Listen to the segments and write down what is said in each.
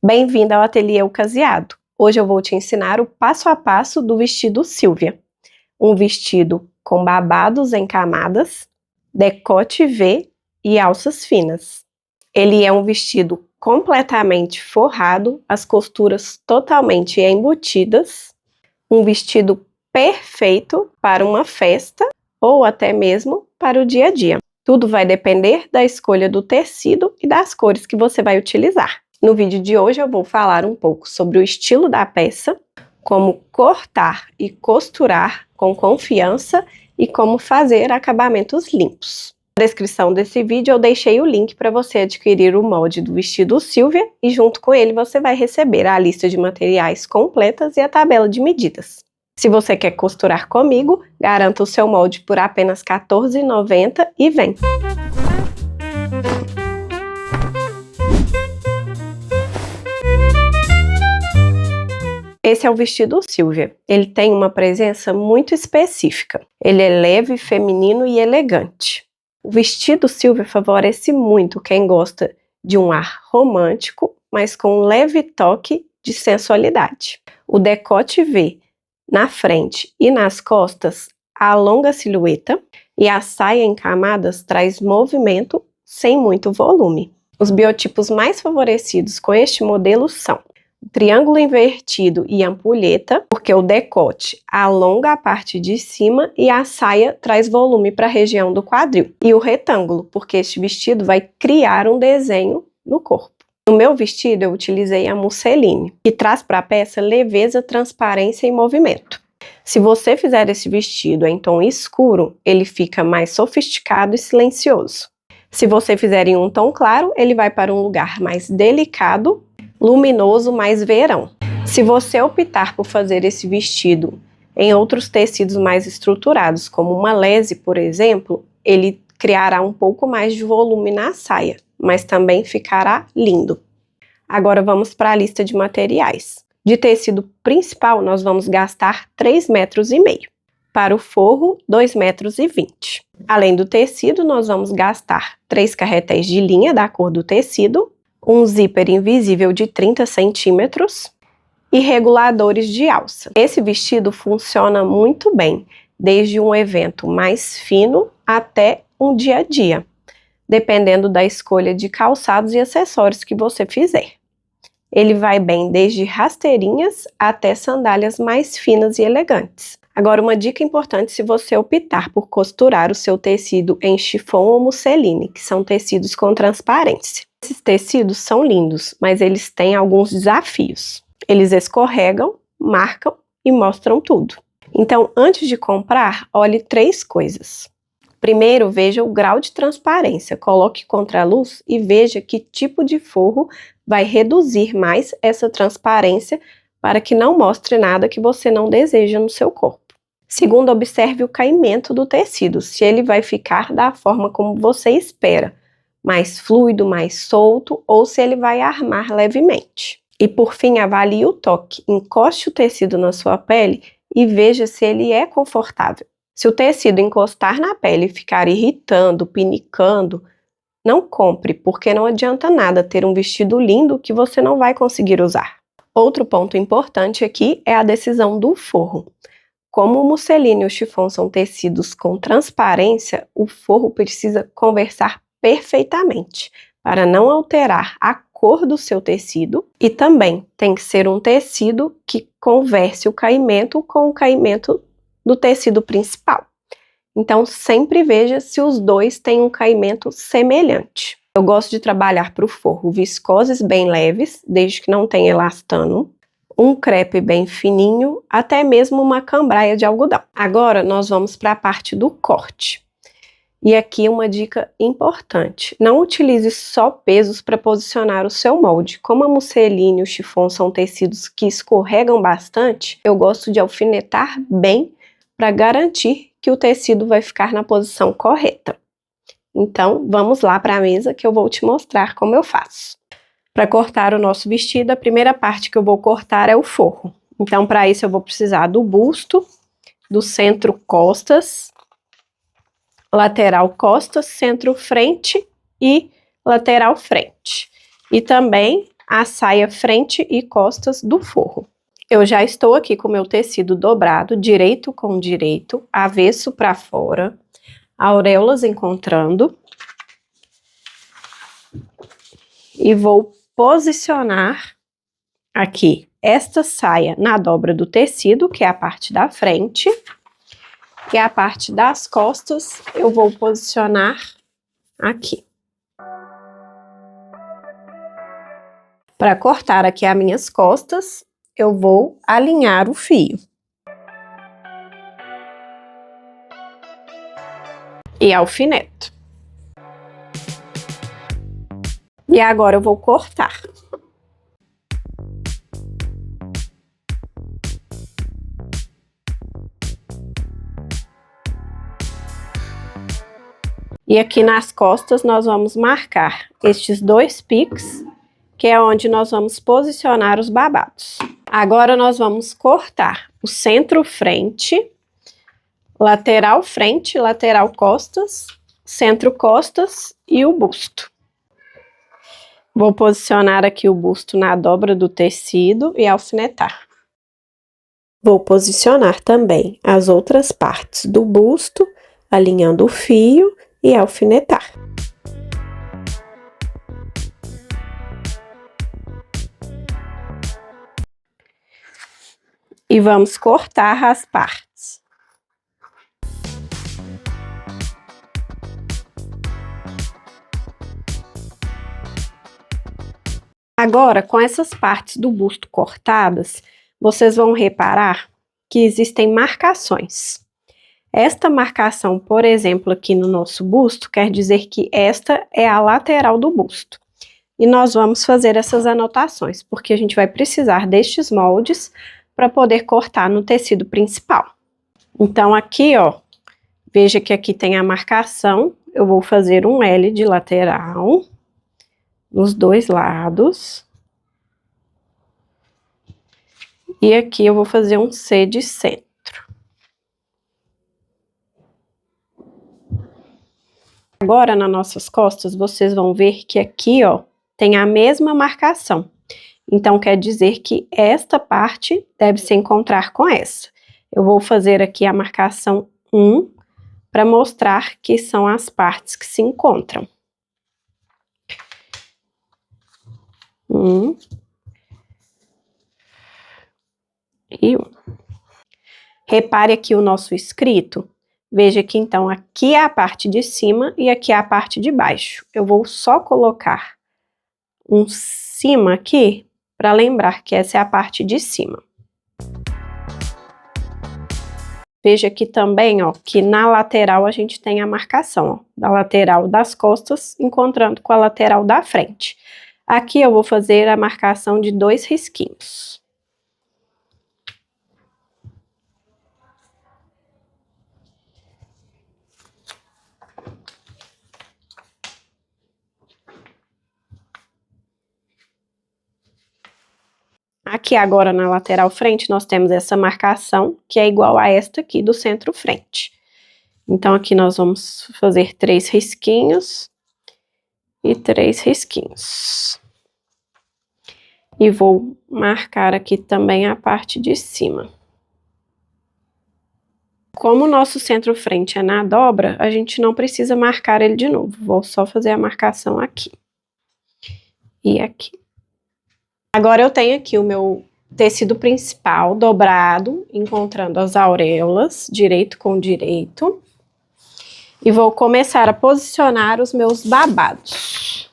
Bem-vinda ao Ateliê Caseado. Hoje eu vou te ensinar o passo a passo do vestido Silvia. Um vestido com babados em camadas, decote V e alças finas. Ele é um vestido completamente forrado, as costuras totalmente embutidas, um vestido perfeito para uma festa ou até mesmo para o dia a dia. Tudo vai depender da escolha do tecido e das cores que você vai utilizar. No vídeo de hoje eu vou falar um pouco sobre o estilo da peça, como cortar e costurar com confiança e como fazer acabamentos limpos. Na descrição desse vídeo eu deixei o link para você adquirir o molde do vestido Silvia e junto com ele você vai receber a lista de materiais completas e a tabela de medidas. Se você quer costurar comigo, garanta o seu molde por apenas R$ 14,90 e vem! Esse é o vestido Silvia. Ele tem uma presença muito específica. Ele é leve, feminino e elegante. O vestido Silvia favorece muito quem gosta de um ar romântico, mas com um leve toque de sensualidade. O decote V na frente e nas costas alonga a silhueta e a saia em camadas traz movimento sem muito volume. Os biotipos mais favorecidos com este modelo são o triângulo invertido e ampulheta, porque o decote alonga a parte de cima e a saia traz volume para a região do quadril. E o retângulo, porque este vestido vai criar um desenho no corpo. No meu vestido eu utilizei a musseline, que traz para a peça leveza, transparência e movimento. Se você fizer esse vestido em tom escuro, ele fica mais sofisticado e silencioso. Se você fizer em um tom claro, ele vai para um lugar mais delicado, luminoso, mais verão. Se você optar por fazer esse vestido em outros tecidos mais estruturados, como uma lese, por exemplo, ele criará um pouco mais de volume na saia, mas também ficará lindo. Agora vamos para a lista de materiais. De tecido principal, nós vamos gastar 3,5 metros. Para o forro, 2,20 metros. Além do tecido, nós vamos gastar 3 carretéis de linha da cor do tecido, um zíper invisível de 30 centímetros e reguladores de alça. Esse vestido funciona muito bem, desde um evento mais fino até um dia a dia, dependendo da escolha de calçados e acessórios que você fizer. Ele vai bem desde rasteirinhas até sandálias mais finas e elegantes. Agora, uma dica importante se você optar por costurar o seu tecido em chiffon ou musseline, que são tecidos com transparência. Esses tecidos são lindos, mas eles têm alguns desafios. Eles escorregam, marcam e mostram tudo. Então, antes de comprar, olhe 3 coisas. Primeiro, veja o grau de transparência, coloque contra a luz e veja que tipo de forro vai reduzir mais essa transparência para que não mostre nada que você não deseja no seu corpo. Segundo, observe o caimento do tecido, se ele vai ficar da forma como você espera, mais fluido, mais solto, ou se ele vai armar levemente. E por fim, avalie o toque, encoste o tecido na sua pele e veja se ele é confortável. Se o tecido encostar na pele e ficar irritando, pinicando, não compre, porque não adianta nada ter um vestido lindo que você não vai conseguir usar. Outro ponto importante aqui é a decisão do forro. Como o musseline e o chiffon são tecidos com transparência, o forro precisa conversar perfeitamente para não alterar a cor do seu tecido e também tem que ser um tecido que converse o caimento com o caimento do tecido principal. Então, sempre veja se os dois têm um caimento semelhante. Eu gosto de trabalhar para o forro viscoses bem leves, desde que não tenha elastano, um crepe bem fininho, até mesmo uma cambraia de algodão. Agora, nós vamos para a parte do corte. E aqui uma dica importante, não utilize só pesos para posicionar o seu molde. Como a musseline e o chiffon são tecidos que escorregam bastante, eu gosto de alfinetar bem para garantir que o tecido vai ficar na posição correta. Então, vamos lá para a mesa que eu vou te mostrar como eu faço. Para cortar o nosso vestido, a primeira parte que eu vou cortar é o forro. Então, para isso eu vou precisar do busto, do centro costas, lateral costas, centro frente e lateral frente. E também a saia frente e costas do forro. Eu já estou aqui com o meu tecido dobrado, direito com direito, avesso para fora, auréolas encontrando. E vou posicionar aqui esta saia na dobra do tecido, que é a parte da frente, e a parte das costas eu vou posicionar aqui. Para cortar aqui as minhas costas, eu vou alinhar o fio. E alfineto. E agora eu vou cortar. E aqui nas costas nós vamos marcar estes 2 piques, que é onde nós vamos posicionar os babados. Agora nós vamos cortar o centro frente, lateral frente, lateral costas, centro costas e o busto. Vou posicionar aqui o busto na dobra do tecido e alfinetar. Vou posicionar também as outras partes do busto, alinhando o fio e alfinetar. E vamos cortar as partes. Agora, com essas partes do busto cortadas, vocês vão reparar que existem marcações. Esta marcação, por exemplo, aqui no nosso busto, quer dizer que esta é a lateral do busto. E nós vamos fazer essas anotações, porque a gente vai precisar destes moldes para poder cortar no tecido principal. Então aqui, ó, veja que aqui tem a marcação, eu vou fazer um L de lateral nos 2 lados. E aqui eu vou fazer um C de centro. Agora, nas nossas costas, vocês vão ver que aqui, ó, tem a mesma marcação. Então, quer dizer que esta parte deve se encontrar com essa. Eu vou fazer aqui a marcação 1 para mostrar que são as partes que se encontram. 1 e 1. Repare aqui o nosso escrito. Veja que então aqui é a parte de cima e aqui é a parte de baixo. Eu vou só colocar um cima aqui para lembrar que essa é a parte de cima. Veja aqui também, ó, que na lateral a gente tem a marcação, ó, da lateral das costas encontrando com a lateral da frente. Aqui eu vou fazer a marcação de 2 risquinhos. Aqui agora na lateral frente nós temos essa marcação que é igual a esta aqui do centro frente. Então aqui nós vamos fazer 3 risquinhos e 3 risquinhos. E vou marcar aqui também a parte de cima. Como o nosso centro frente é na dobra, a gente não precisa marcar ele de novo. Vou só fazer a marcação aqui e aqui. Agora eu tenho aqui o meu tecido principal dobrado, encontrando as auréolas, direito com direito. E vou começar a posicionar os meus babados,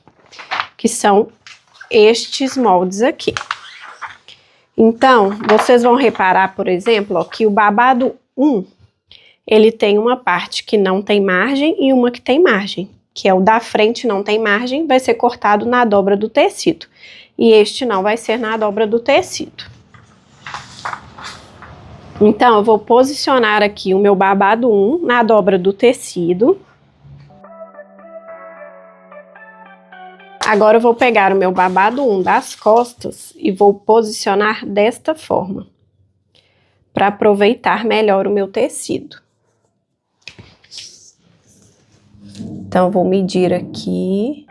que são estes moldes aqui. Então, vocês vão reparar, por exemplo, ó, que o babado 1, ele tem uma parte que não tem margem e uma que tem margem, que é o da frente não tem margem, vai ser cortado na dobra do tecido. E este não vai ser na dobra do tecido. Então, eu vou posicionar aqui o meu babado 1 na dobra do tecido. Agora eu vou pegar o meu babado 1 das costas e vou posicionar desta forma, para aproveitar melhor o meu tecido. Então, vou medir aqui.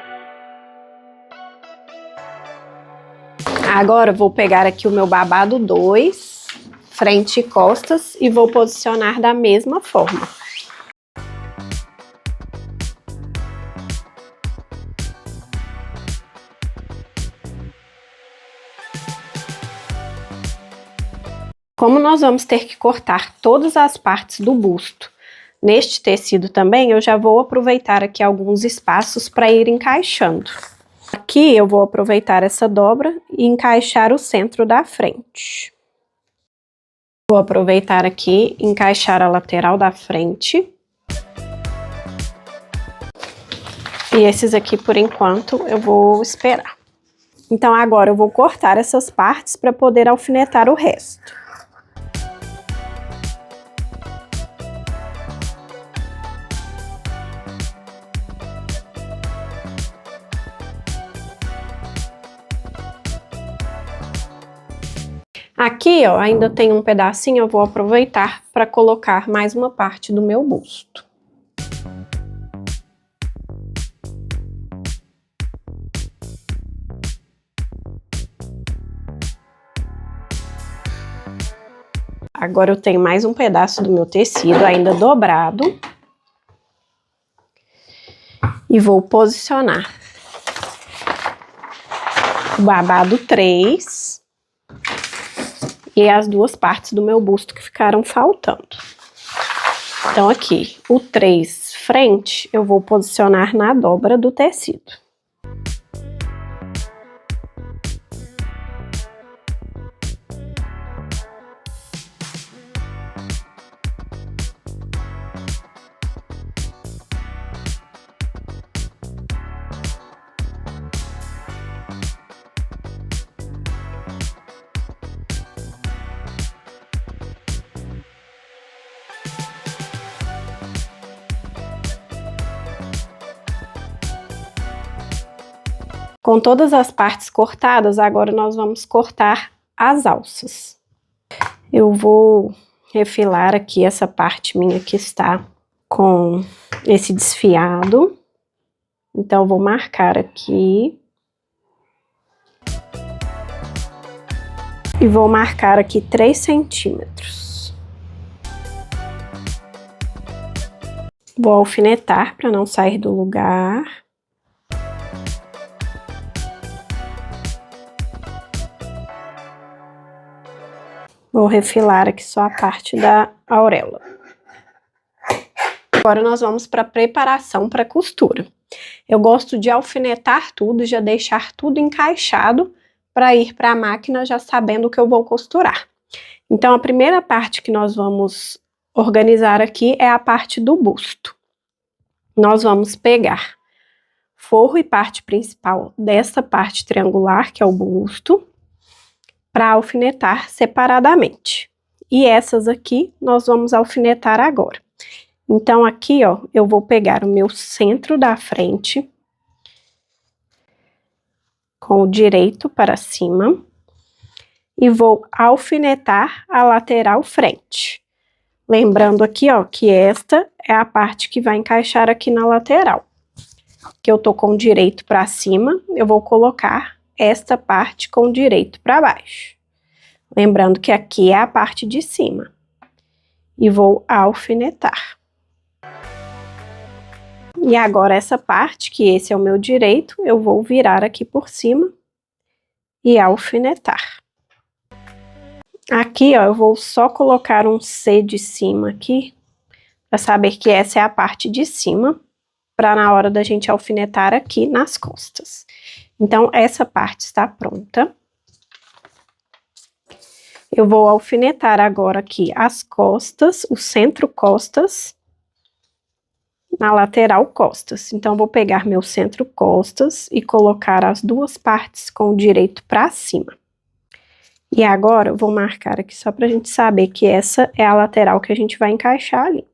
Agora eu vou pegar aqui o meu babado 2, frente e costas, e vou posicionar da mesma forma. Como nós vamos ter que cortar todas as partes do busto neste tecido também, eu já vou aproveitar aqui alguns espaços para ir encaixando. Aqui eu vou aproveitar essa dobra e encaixar o centro da frente. Vou aproveitar aqui e encaixar a lateral da frente. E esses aqui, por enquanto, eu vou esperar. Então agora eu vou cortar essas partes para poder alfinetar o resto. Aqui, ó, ainda tem um pedacinho, eu vou aproveitar para colocar mais uma parte do meu busto. Agora eu tenho mais um pedaço do meu tecido ainda dobrado. E vou posicionar o babado 3 e as duas partes do meu busto que ficaram faltando. Então aqui, o 3 frente, eu vou posicionar na dobra do tecido. Com todas as partes cortadas, agora nós vamos cortar as alças. Eu vou refilar aqui essa parte minha que está com esse desfiado. Então, eu vou marcar aqui. E vou marcar aqui 3 centímetros. Vou alfinetar para não sair do lugar. Vou refilar aqui só a parte da auréola. Agora nós vamos para a preparação para costura. Eu gosto de alfinetar tudo e já deixar tudo encaixado para ir para a máquina já sabendo o que eu vou costurar. Então a primeira parte que nós vamos organizar aqui é a parte do busto. Nós vamos pegar forro e parte principal dessa parte triangular, que é o busto, para alfinetar separadamente. E essas aqui nós vamos alfinetar agora. Então aqui, ó, eu vou pegar o meu centro da frente com o direito para cima e vou alfinetar a lateral frente. Lembrando aqui, ó, que esta é a parte que vai encaixar aqui na lateral. Que eu tô com o direito para cima, eu vou colocar esta parte com o direito para baixo. Lembrando que aqui é a parte de cima. E vou alfinetar. E agora essa parte, que esse é o meu direito, eu vou virar aqui por cima e alfinetar. Aqui, ó, eu vou só colocar um C de cima aqui, para saber que essa é a parte de cima, para na hora da gente alfinetar aqui nas costas. Então, essa parte está pronta. Eu vou alfinetar agora aqui as costas, o centro costas, na lateral costas. Então, vou pegar meu centro costas e colocar as duas partes com o direito para cima. E agora, eu vou marcar aqui só pra gente saber que essa é a lateral que a gente vai encaixar ali.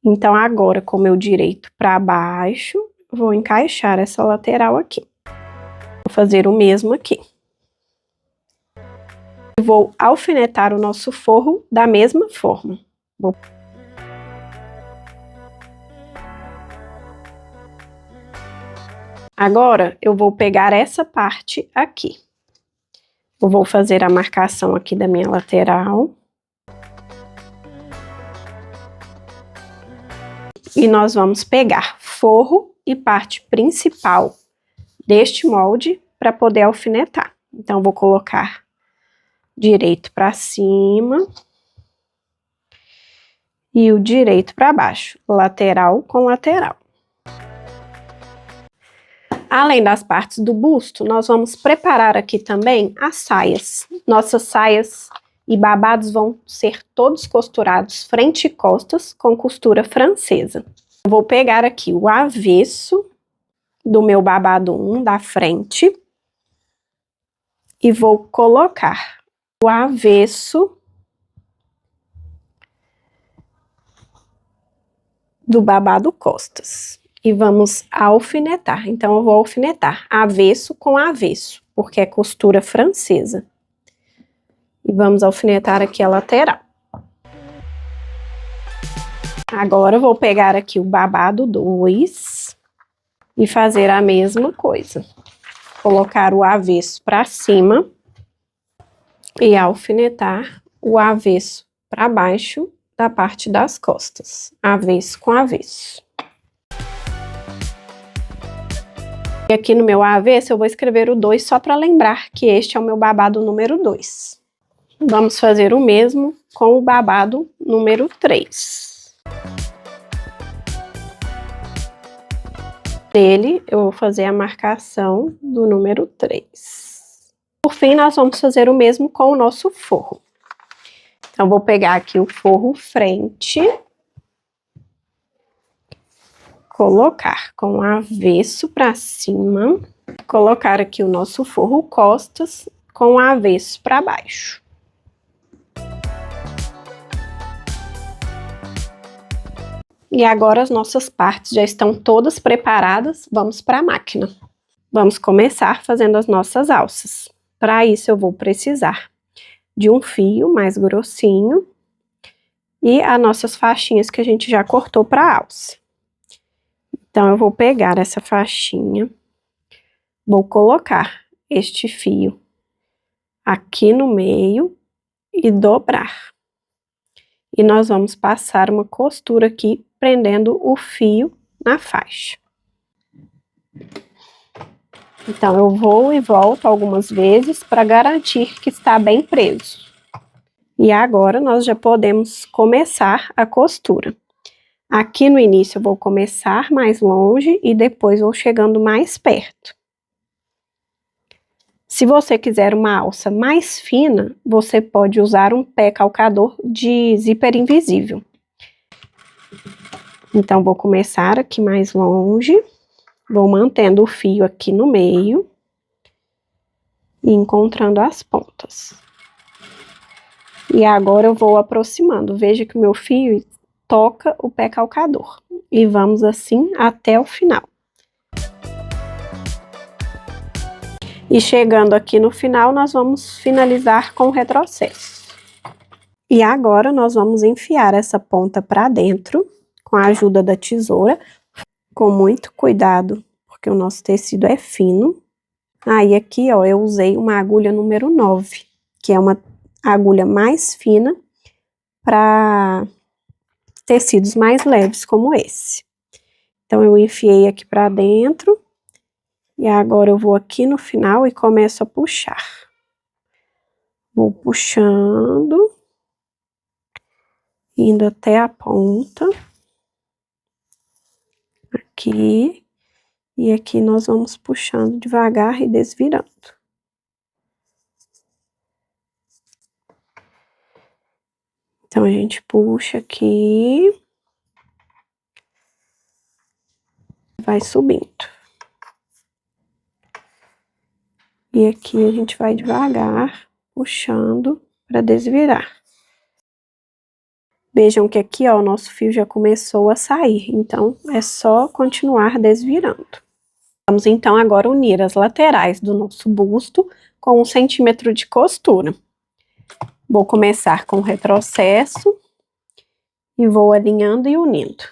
Então, agora, com o meu direito para baixo, vou encaixar essa lateral aqui. Vou fazer o mesmo aqui. Vou alfinetar o nosso forro da mesma forma. Agora, eu vou pegar essa parte aqui. Eu vou fazer a marcação aqui da minha lateral. E nós vamos pegar forro e parte principal deste molde para poder alfinetar. Então, vou colocar direito para cima e o direito para baixo, lateral com lateral. Além das partes do busto, nós vamos preparar aqui também as saias. Nossas saias e babados vão ser todos costurados frente e costas com costura francesa. Eu vou pegar aqui o avesso do meu babado 1 da frente e vou colocar o avesso do babado costas. E vamos alfinetar. Então, eu vou alfinetar avesso com avesso, porque é costura francesa. E vamos alfinetar aqui a lateral. Agora, eu vou pegar aqui o babado 2 e fazer a mesma coisa. Colocar o avesso para cima e alfinetar o avesso para baixo da parte das costas. Avesso com avesso. E aqui no meu avesso eu vou escrever o 2 só para lembrar que este é o meu babado número 2. Vamos fazer o mesmo com o babado número 3. Nele eu vou fazer a marcação do número 3. Por fim, nós vamos fazer o mesmo com o nosso forro. Então, vou pegar aqui o forro frente, colocar com o avesso para cima, colocar aqui o nosso forro costas com o avesso para baixo. E agora as nossas partes já estão todas preparadas, vamos para a máquina. Vamos começar fazendo as nossas alças. Para isso eu vou precisar de um fio mais grossinho e as nossas faixinhas que a gente já cortou para a alça. Então, eu vou pegar essa faixinha, vou colocar este fio aqui no meio e dobrar. E nós vamos passar uma costura aqui, prendendo o fio na faixa. Então, eu vou e volto algumas vezes para garantir que está bem preso. E agora, nós já podemos começar a costura. Aqui no início eu vou começar mais longe e depois vou chegando mais perto. Se você quiser uma alça mais fina, você pode usar um pé calcador de zíper invisível. Então, vou começar aqui mais longe, vou mantendo o fio aqui no meio e encontrando as pontas. E agora eu vou aproximando, veja que o meu fio toca o pé calcador. E vamos assim até o final. E chegando aqui no final, nós vamos finalizar com o retrocesso. E agora nós vamos enfiar essa ponta para dentro, com a ajuda da tesoura, com muito cuidado, porque o nosso tecido é fino. Aí aqui, ó, eu usei uma agulha número 9, que é uma agulha mais fina para tecidos mais leves como esse. Então, eu enfiei aqui para dentro. E agora eu vou aqui no final e começo a puxar. Vou puxando, indo até a ponta. Aqui. E aqui nós vamos puxando devagar e desvirando. Então, a gente puxa aqui. Vai subindo. E aqui a gente vai devagar, puxando para desvirar. Vejam que aqui, ó, o nosso fio já começou a sair, então é só continuar desvirando. Vamos então agora unir as laterais do nosso busto com 1 centímetro de costura. Vou começar com o retrocesso e vou alinhando e unindo.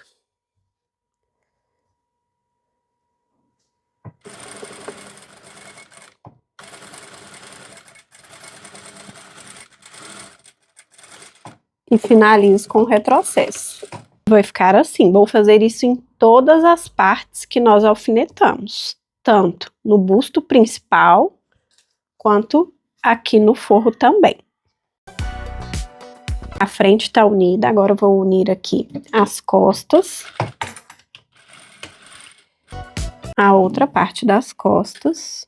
E finalizo com o retrocesso. Vai ficar assim, vou fazer isso em todas as partes que nós alfinetamos, tanto no busto principal, quanto aqui no forro também. A frente está unida, agora eu vou unir aqui as costas, a outra parte das costas.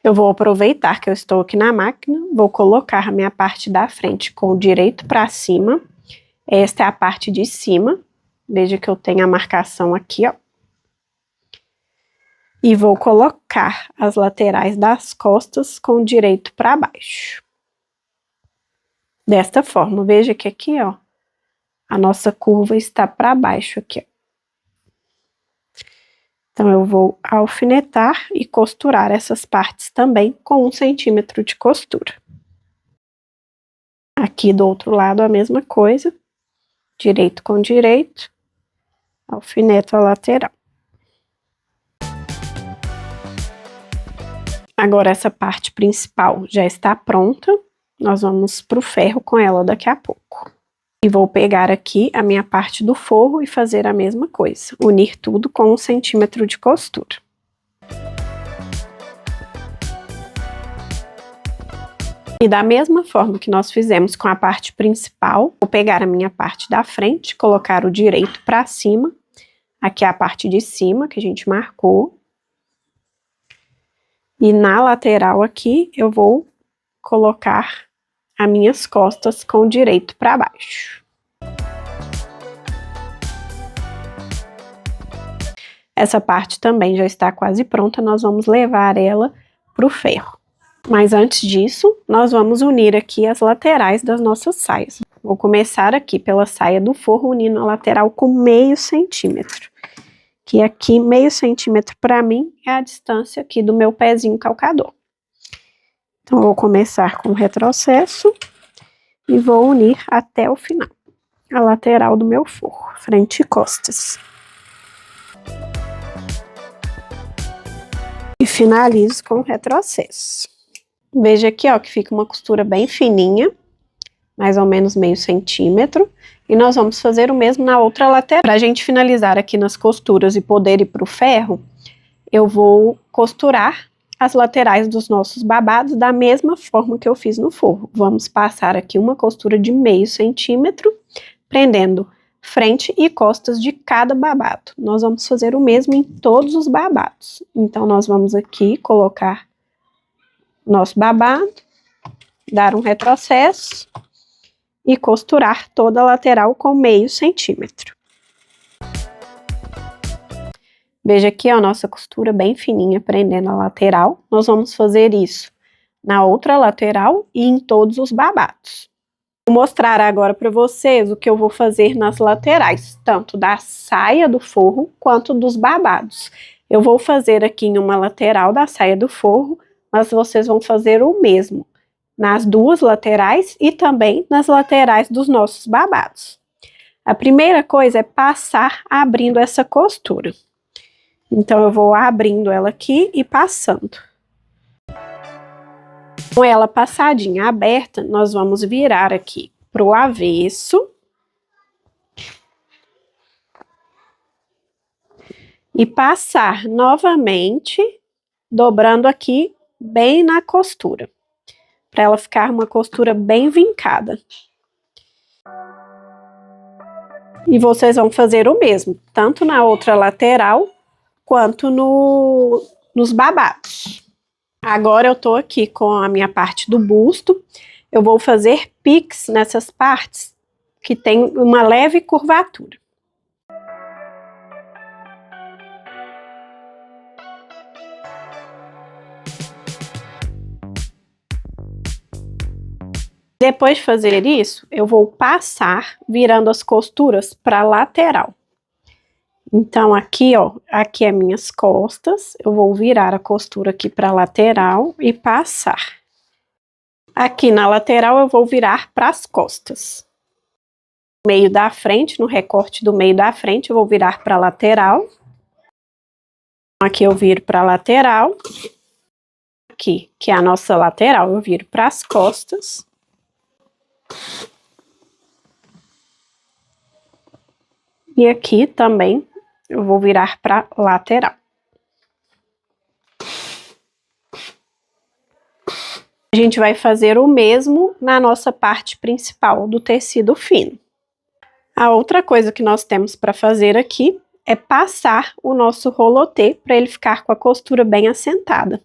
Eu vou aproveitar que eu estou aqui na máquina, vou colocar a minha parte da frente com o direito para cima. Esta é a parte de cima, veja que eu tenho a marcação aqui, ó. E vou colocar as laterais das costas com o direito para baixo. Desta forma, veja que aqui, ó, a nossa curva está para baixo aqui, ó. Então, eu vou alfinetar e costurar essas partes também com 1 centímetro de costura. Aqui do outro lado a mesma coisa, direito com direito, alfineto a lateral. Agora essa parte principal já está pronta, nós vamos para o ferro com ela daqui a pouco. E vou pegar aqui a minha parte do forro e fazer a mesma coisa, unir tudo com 1 centímetro de costura. E da mesma forma que nós fizemos com a parte principal, vou pegar a minha parte da frente, colocar o direito para cima, aqui é a parte de cima que a gente marcou. E na lateral aqui, eu vou colocar as minhas costas com o direito para baixo. Essa parte também já está quase pronta, nós vamos levar ela para o ferro. Mas antes disso, nós vamos unir aqui as laterais das nossas saias. Vou começar aqui pela saia do forro, unindo a lateral com meio centímetro. Que aqui, meio centímetro para mim, é a distância aqui do meu pezinho calcador. Então, eu vou começar com o retrocesso e vou unir até o final, a lateral do meu forro, frente e costas. E finalizo com o retrocesso. Veja aqui, ó, que fica uma costura bem fininha, mais ou menos meio centímetro. E nós vamos fazer o mesmo na outra lateral. Para a gente finalizar aqui nas costuras e poder ir para o ferro, eu vou costurar as laterais dos nossos babados da mesma forma que eu fiz no forro. Vamos passar aqui uma costura de meio centímetro, prendendo frente e costas de cada babado. Nós vamos fazer o mesmo em todos os babados. Então, nós vamos aqui colocar nosso babado, dar um retrocesso e costurar toda a lateral com meio centímetro. Veja aqui a nossa costura bem fininha, prendendo a lateral. Nós vamos fazer isso na outra lateral e em todos os babados. Vou mostrar agora para vocês o que eu vou fazer nas laterais, tanto da saia do forro quanto dos babados. Eu vou fazer aqui em uma lateral da saia do forro, mas vocês vão fazer o mesmo nas duas laterais e também nas laterais dos nossos babados. A primeira coisa é passar abrindo essa costura. Então, eu vou abrindo ela aqui e passando. Com ela passadinha aberta, nós vamos virar aqui para o avesso. E passar novamente, dobrando aqui bem na costura. Para ela ficar uma costura bem vincada. E vocês vão fazer o mesmo, tanto na outra lateral, quanto nos babados. Agora eu tô aqui com a minha parte do busto, eu vou fazer piques nessas partes que tem uma leve curvatura. Depois de fazer isso, eu vou passar virando as costuras para a lateral. Então, aqui, ó, aqui é minhas costas, eu vou virar a costura aqui para a lateral e passar. Aqui na lateral eu vou virar para as costas. No meio da frente, no recorte do meio da frente, eu vou virar para a lateral. Aqui eu viro para a lateral. Aqui, que é a nossa lateral, eu viro para as costas. E aqui também eu vou virar para lateral. A gente vai fazer o mesmo na nossa parte principal do tecido fino. A outra coisa que nós temos para fazer aqui é passar o nosso rolotê para ele ficar com a costura bem assentada.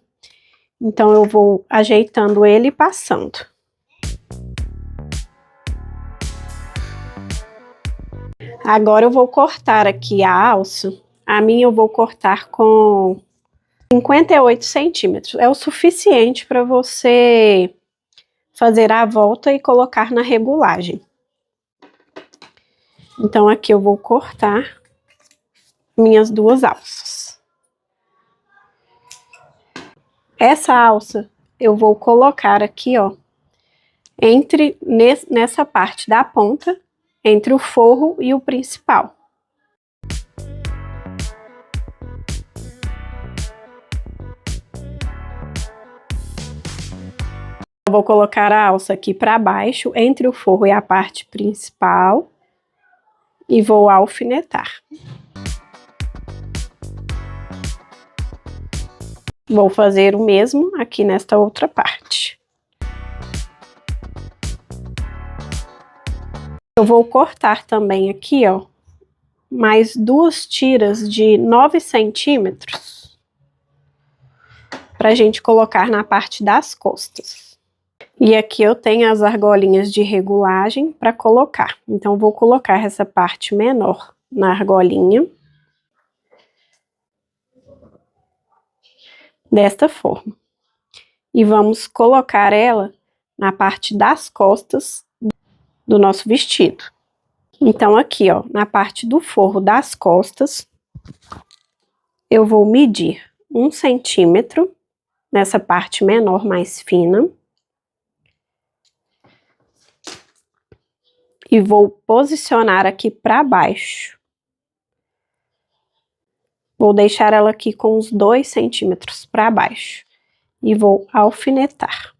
Então, eu vou ajeitando ele e passando. Agora eu vou cortar aqui a alça. A minha eu vou cortar com 58 centímetros. É o suficiente para você fazer a volta e colocar na regulagem. Então, aqui eu vou cortar minhas duas alças. Essa alça eu vou colocar aqui, ó, nessa parte da ponta, entre o forro e o principal. Eu vou colocar a alça aqui para baixo, entre o forro e a parte principal, e vou alfinetar. Vou fazer o mesmo aqui nesta outra parte. Eu vou cortar também aqui, ó, mais duas tiras de 9 centímetros pra gente colocar na parte das costas. E aqui eu tenho as argolinhas de regulagem para colocar. Então, vou colocar essa parte menor na argolinha. Desta forma. E vamos colocar ela na parte das costas do nosso vestido. Então, aqui, ó, na parte do forro das costas, eu vou medir 1 centímetro nessa parte menor, mais fina. E vou posicionar aqui para baixo. Vou deixar ela aqui com uns 2 centímetros para baixo. E vou alfinetar.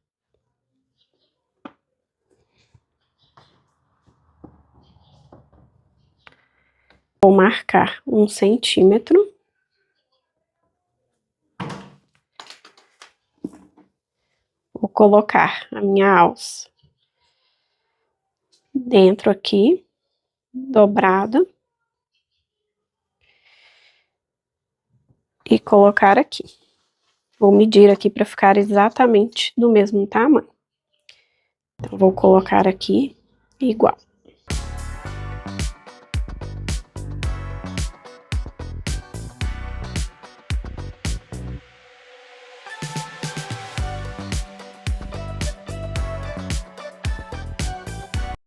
Vou marcar 1 centímetro. Vou colocar a minha alça dentro aqui, dobrada. E colocar aqui. Vou medir aqui para ficar exatamente do mesmo tamanho. Então, vou colocar aqui igual.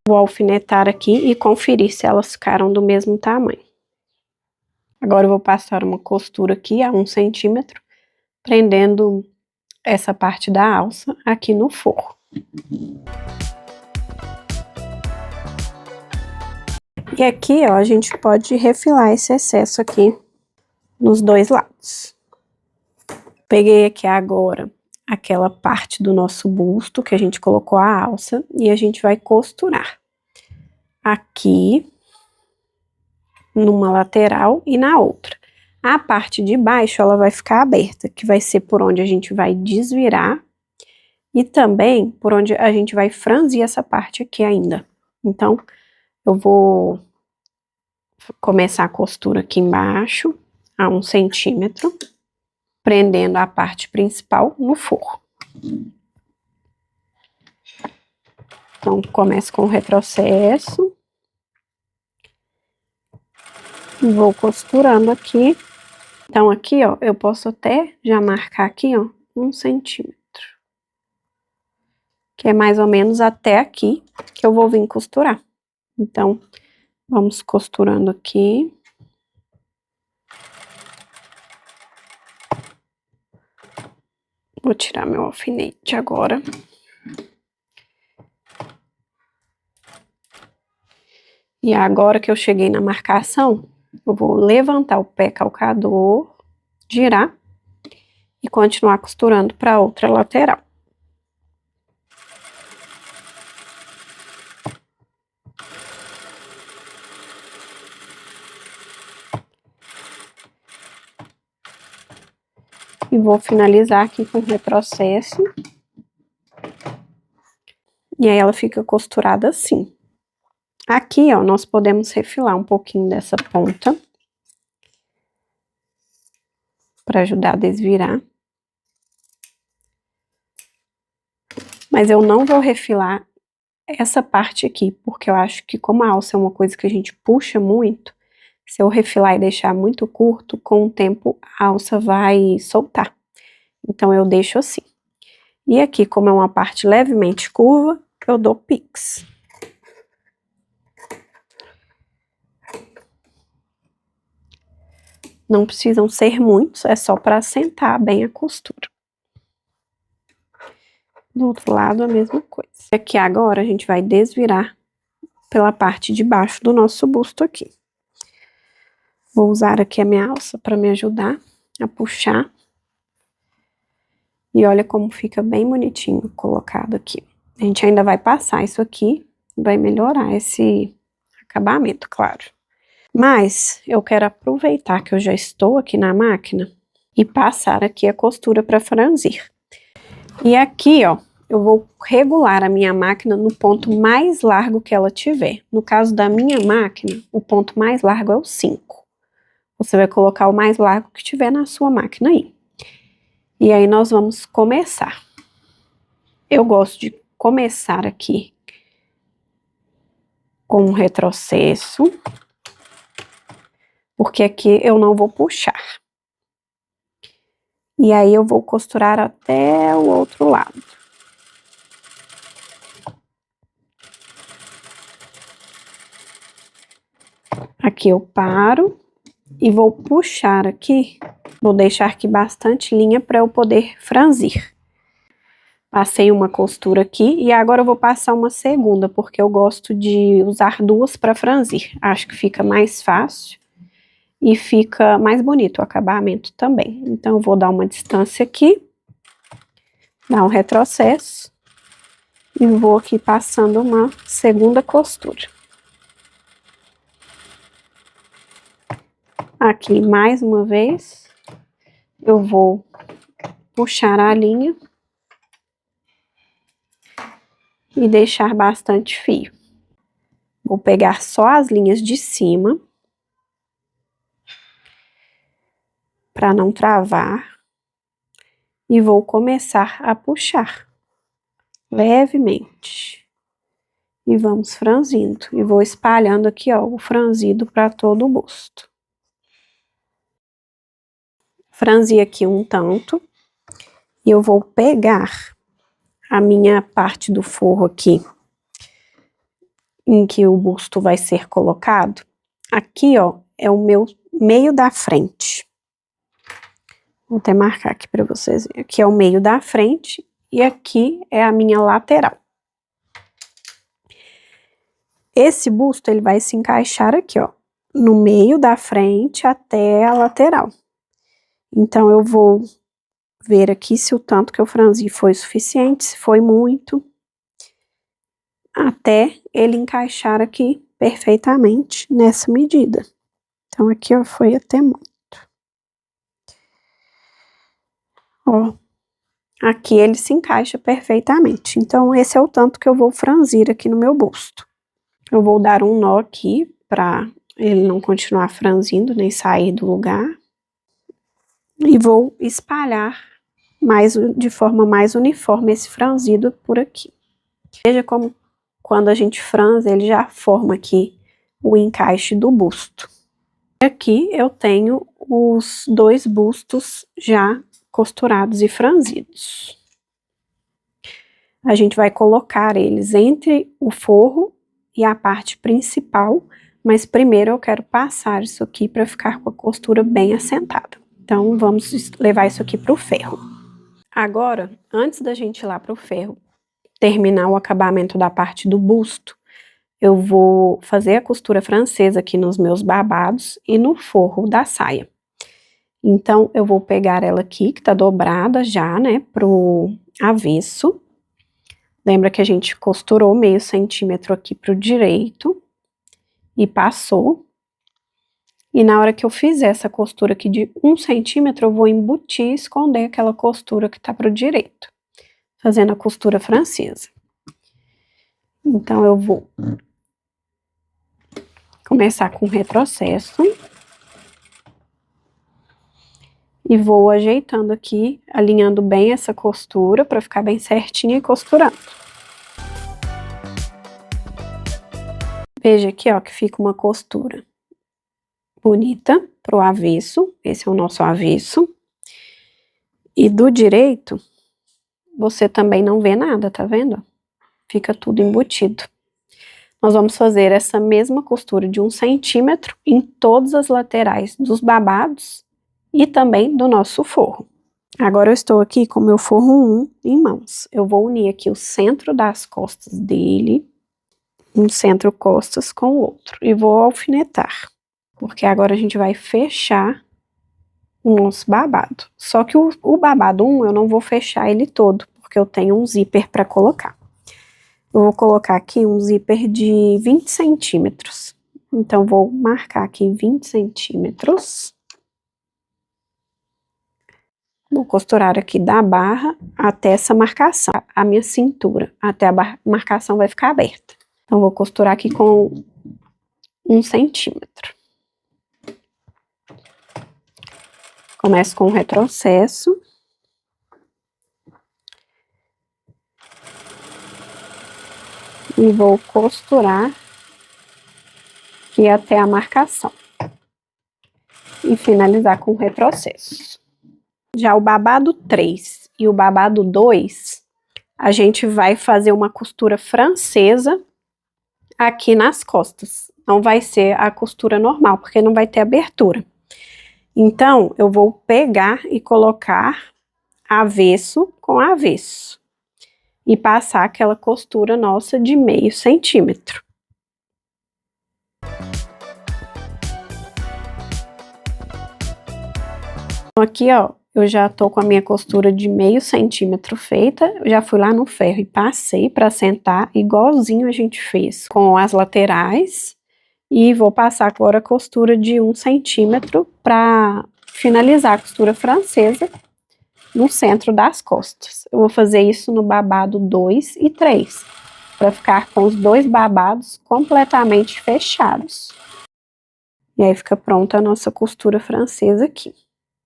Vou alfinetar aqui e conferir se elas ficaram do mesmo tamanho. Agora eu vou passar uma costura aqui a 1 centímetro, prendendo essa parte da alça aqui no forro. E aqui, ó, a gente pode refilar esse excesso aqui nos dois lados. Peguei aqui agora aquela parte do nosso busto que a gente colocou a alça e a gente vai costurar aqui numa lateral e na outra. A parte de baixo ela vai ficar aberta, que vai ser por onde a gente vai desvirar e também por onde a gente vai franzir essa parte aqui ainda. Então, eu vou começar a costura aqui embaixo a 1 centímetro, prendendo a parte principal no forro. Então, começo com o retrocesso. Vou costurando aqui. Então, aqui, ó, eu posso até já marcar aqui, ó, 1 centímetro. Que é mais ou menos até aqui que eu vou vir costurar. Então, vamos costurando aqui. Vou tirar meu alfinete agora. E agora que eu cheguei na marcação, eu vou levantar o pé calcador girar e continuar costurando para a outra lateral. E vou finalizar aqui com retrocesso. E aí ela fica costurada assim. Aqui, ó, nós podemos refilar um pouquinho dessa ponta para ajudar a desvirar. Mas eu não vou refilar essa parte aqui, porque eu acho que como a alça é uma coisa que a gente puxa muito, se eu refilar e deixar muito curto, com o tempo a alça vai soltar. Então eu deixo assim. E aqui, como é uma parte levemente curva, eu dou pix. Não precisam ser muitos, é só para assentar bem a costura. Do outro lado, a mesma coisa. Aqui agora, a gente vai desvirar pela parte de baixo do nosso busto aqui. Vou usar aqui a minha alça para me ajudar a puxar. E olha como fica bem bonitinho colocado aqui. A gente ainda vai passar isso aqui, vai melhorar esse acabamento, claro. Mas eu quero aproveitar que eu já estou aqui na máquina e passar aqui a costura para franzir. E aqui, ó, eu vou regular a minha máquina no ponto mais largo que ela tiver. No caso da minha máquina, o ponto mais largo é o 5. Você vai colocar o mais largo que tiver na sua máquina aí. E aí nós vamos começar. Eu gosto de começar aqui com um retrocesso, porque aqui eu não vou puxar. E aí eu vou costurar até o outro lado. Aqui eu paro e vou puxar aqui, vou deixar aqui bastante linha para eu poder franzir. Passei uma costura aqui e agora eu vou passar uma segunda, porque eu gosto de usar duas para franzir. Acho que fica mais fácil e fica mais bonito o acabamento também. Então eu vou dar uma distância aqui, dar um retrocesso e vou aqui passando uma segunda costura. Aqui, mais uma vez, eu vou puxar a linha e deixar bastante fio. Vou pegar só as linhas de cima, para não travar, e vou começar a puxar levemente. E vamos franzindo, e vou espalhando aqui, ó, o franzido para todo o busto. Franzi aqui um tanto, e eu vou pegar a minha parte do forro aqui, em que o busto vai ser colocado. Aqui, ó, é o meu meio da frente. Vou até marcar aqui para vocês verem. Aqui é o meio da frente, e aqui é a minha lateral. Esse busto, ele vai se encaixar aqui, ó, no meio da frente até a lateral. Então, eu vou ver aqui se o tanto que eu franzi foi suficiente, se foi muito, até ele encaixar aqui perfeitamente nessa medida. Então, aqui, ó, foi até muito. Ó, aqui ele se encaixa perfeitamente. Então, esse é o tanto que eu vou franzir aqui no meu busto. Eu vou dar um nó aqui para ele não continuar franzindo, nem sair do lugar. E vou espalhar de forma mais uniforme esse franzido por aqui. Veja como quando a gente franze, ele já forma aqui o encaixe do busto. E aqui eu tenho os dois bustos já costurados e franzidos. A gente vai colocar eles entre o forro e a parte principal, mas primeiro eu quero passar isso aqui para ficar com a costura bem assentada. Então, vamos levar isso aqui para o ferro. Agora, antes da gente ir lá para o ferro, terminar o acabamento da parte do busto, eu vou fazer a costura francesa aqui nos meus babados e no forro da saia. Então, eu vou pegar ela aqui, que tá dobrada já, né, pro avesso. Lembra que a gente costurou meio centímetro aqui pro direito e passou. E na hora que eu fizer essa costura aqui de 1 centímetro, eu vou embutir e esconder aquela costura que tá pro direito, fazendo a costura francesa. Então, eu vou começar com o retrocesso. E vou ajeitando aqui, alinhando bem essa costura para ficar bem certinha e costurando. Veja aqui, ó, que fica uma costura bonita pro avesso. Esse é o nosso avesso. E do direito, você também não vê nada, tá vendo? Fica tudo embutido. Nós vamos fazer essa mesma costura de 1 centímetro em todas as laterais dos babados e também do nosso forro. Agora eu estou aqui com o meu forro 1 em mãos. Eu vou unir aqui o centro das costas dele, um centro costas com o outro, e vou alfinetar, porque agora a gente vai fechar o nosso babado. Só que o babado 1 eu não vou fechar ele todo, porque eu tenho um zíper para colocar. Eu vou colocar aqui um zíper de 20 centímetros. Então, vou marcar aqui 20 centímetros. Vou costurar aqui da barra até essa marcação, a minha cintura, até a marcação vai ficar aberta. Então, vou costurar aqui com 1 centímetro. Começo com o retrocesso. E vou costurar aqui até a marcação. E finalizar com o retrocesso. Já o babado 3 e o babado 2, a gente vai fazer uma costura francesa aqui nas costas. Não vai ser a costura normal, porque não vai ter abertura. Então, eu vou pegar e colocar avesso com avesso. E passar aquela costura nossa de meio centímetro. Então, aqui, ó, eu já tô com a minha costura de meio centímetro feita. Eu já fui lá no ferro e passei para assentar, igualzinho a gente fez com as laterais. E vou passar agora a costura de 1 centímetro para finalizar a costura francesa no centro das costas. Eu vou fazer isso no babado 2 e 3, para ficar com os dois babados completamente fechados. E aí fica pronta a nossa costura francesa aqui.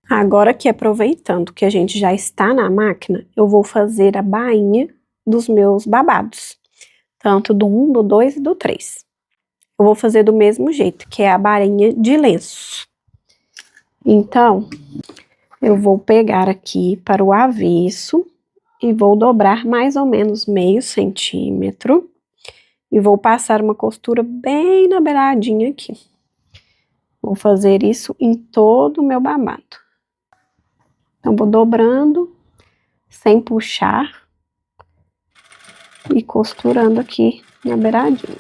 Agora que aproveitando que a gente já está na máquina, eu vou fazer a bainha dos meus babados, tanto do 1, do 2 e do 3. Eu vou fazer do mesmo jeito, que é a bainha de lenço. Então, eu vou pegar aqui para o avesso e vou dobrar mais ou menos meio centímetro e vou passar uma costura bem na beiradinha aqui. Vou fazer isso em todo o meu babado. Então, vou dobrando sem puxar e costurando aqui na beiradinha.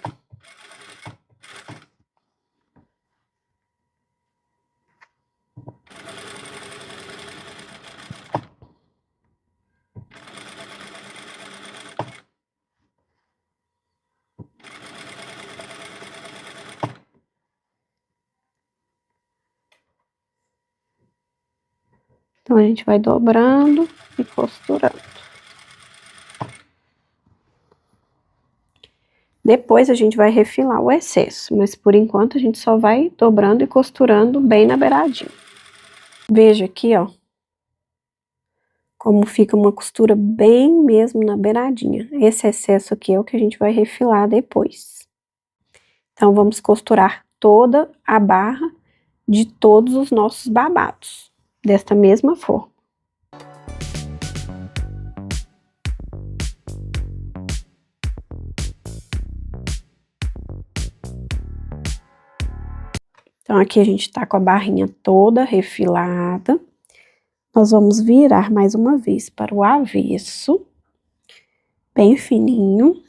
Então, a gente vai dobrando e costurando. Depois, a gente vai refilar o excesso, mas por enquanto a gente só vai dobrando e costurando bem na beiradinha. Veja aqui, ó, como fica uma costura bem mesmo na beiradinha. Esse excesso aqui é o que a gente vai refilar depois. Então, vamos costurar toda a barra de todos os nossos babados, desta mesma forma. Então, aqui a gente tá com a barrinha toda refilada. Nós vamos virar mais uma vez para o avesso, bem fininho,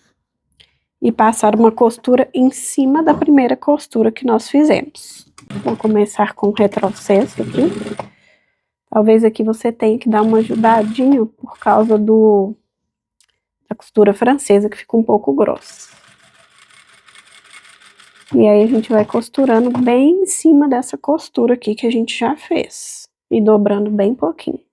e passar uma costura em cima da primeira costura que nós fizemos. Vou começar com o retrocesso aqui. Talvez aqui você tenha que dar uma ajudadinha por causa da costura francesa, que fica um pouco grossa. E aí a gente vai costurando bem em cima dessa costura aqui que a gente já fez. E dobrando bem pouquinho.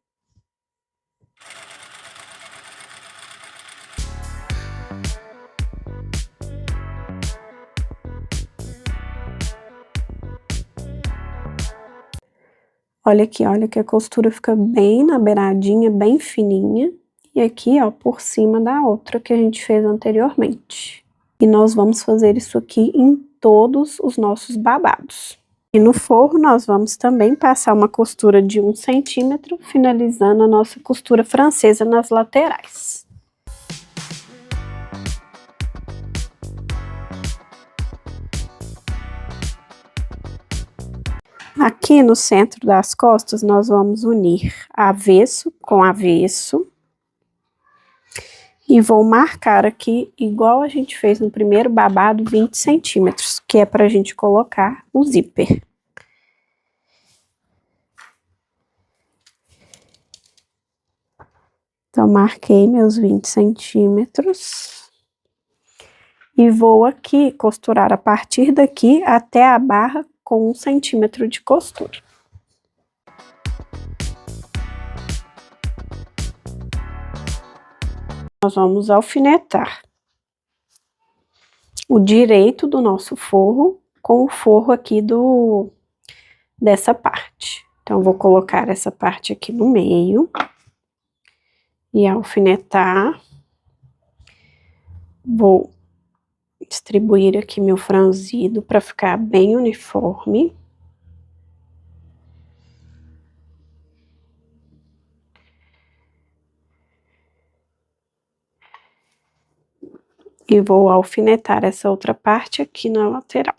Olha aqui, olha que a costura fica bem na beiradinha, bem fininha. E aqui, ó, por cima da outra que a gente fez anteriormente. E nós vamos fazer isso aqui em todos os nossos babados. E no forro nós vamos também passar uma costura de 1 centímetro, finalizando a nossa costura francesa nas laterais. Aqui no centro das costas, nós vamos unir avesso com avesso. E vou marcar aqui, igual a gente fez no primeiro babado, 20 centímetros, que é pra gente colocar o zíper. Então, marquei meus 20 centímetros. E vou aqui costurar a partir daqui até a barra com 1 centímetro de costura. Nós vamos alfinetar o direito do nosso forro com o forro aqui dessa parte. Então, vou colocar essa parte aqui no meio e alfinetar. Vou distribuir aqui meu franzido para ficar bem uniforme. E vou alfinetar essa outra parte aqui na lateral.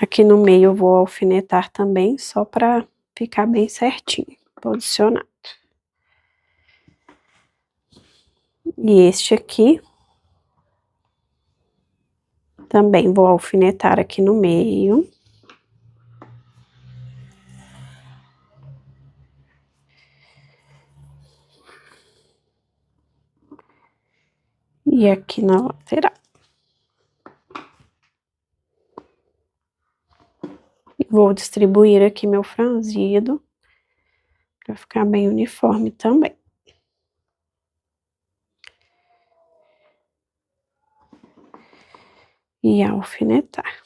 Aqui no meio eu vou alfinetar também, só para ficar bem certinho, posicionado. E este aqui, também vou alfinetar aqui no meio. E aqui na lateral. Vou distribuir aqui meu franzido, para ficar bem uniforme também. E alfinetar.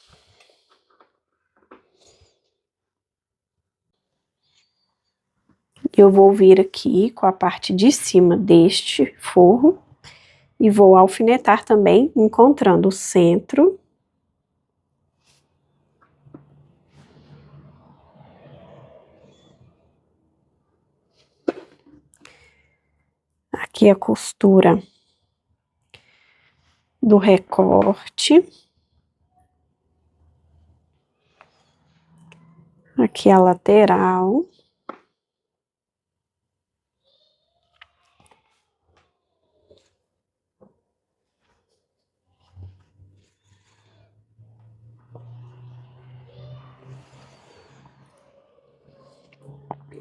Eu vou vir aqui com a parte de cima deste forro e vou alfinetar também, encontrando o centro. Aqui a costura do recorte. Aqui a lateral.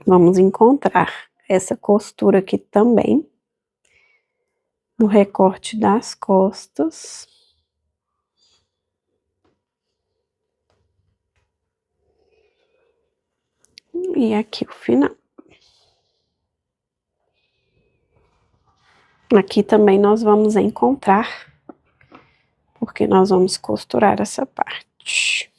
Vamos encontrar essa costura aqui também, no recorte das costas. E aqui o final. Aqui também nós vamos encontrar, porque nós vamos costurar essa parte.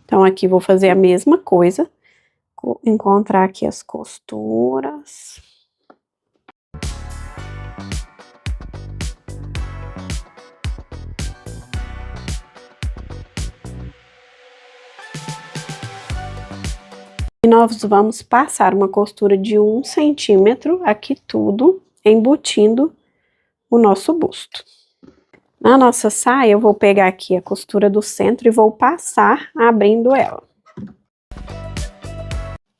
Então, aqui vou fazer a mesma coisa, encontrar aqui as costuras. E nós vamos passar uma costura de 1 centímetro, aqui tudo, embutindo o nosso busto. Na nossa saia, eu vou pegar aqui a costura do centro e vou passar abrindo ela.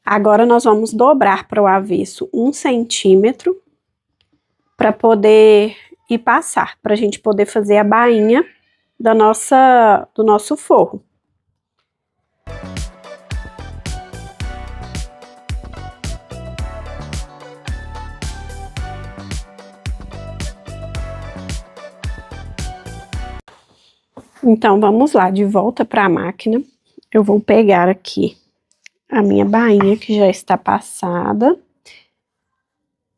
Agora, nós vamos dobrar para o avesso 1 centímetro para poder ir passar, para a gente poder fazer a bainha do nosso forro. Então, vamos lá, de volta para a máquina. Eu vou pegar aqui a minha bainha, que já está passada,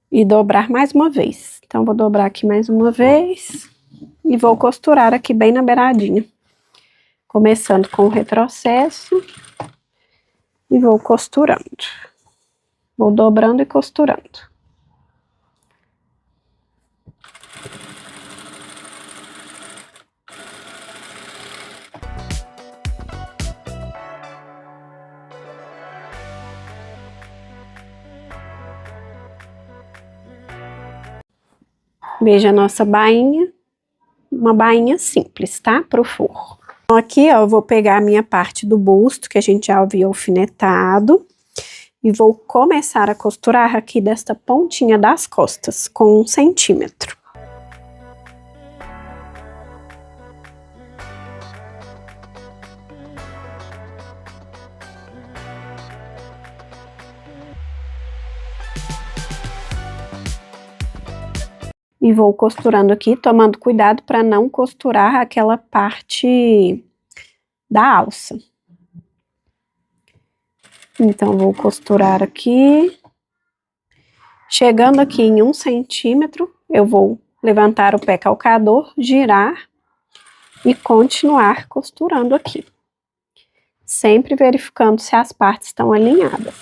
e dobrar mais uma vez. Então, vou dobrar aqui mais uma vez e vou costurar aqui bem na beiradinha. Começando com o retrocesso e vou costurando. Vou dobrando e costurando. Veja a nossa bainha, uma bainha simples, tá? Pro forro. Então, aqui, ó, eu vou pegar a minha parte do busto, que a gente já havia alfinetado, e vou começar a costurar aqui desta pontinha das costas, com 1 centímetro. E vou costurando aqui, tomando cuidado para não costurar aquela parte da alça. Então, vou costurar aqui. Chegando aqui em 1 centímetro, eu vou levantar o pé calcador, girar e continuar costurando aqui. Sempre verificando se as partes estão alinhadas.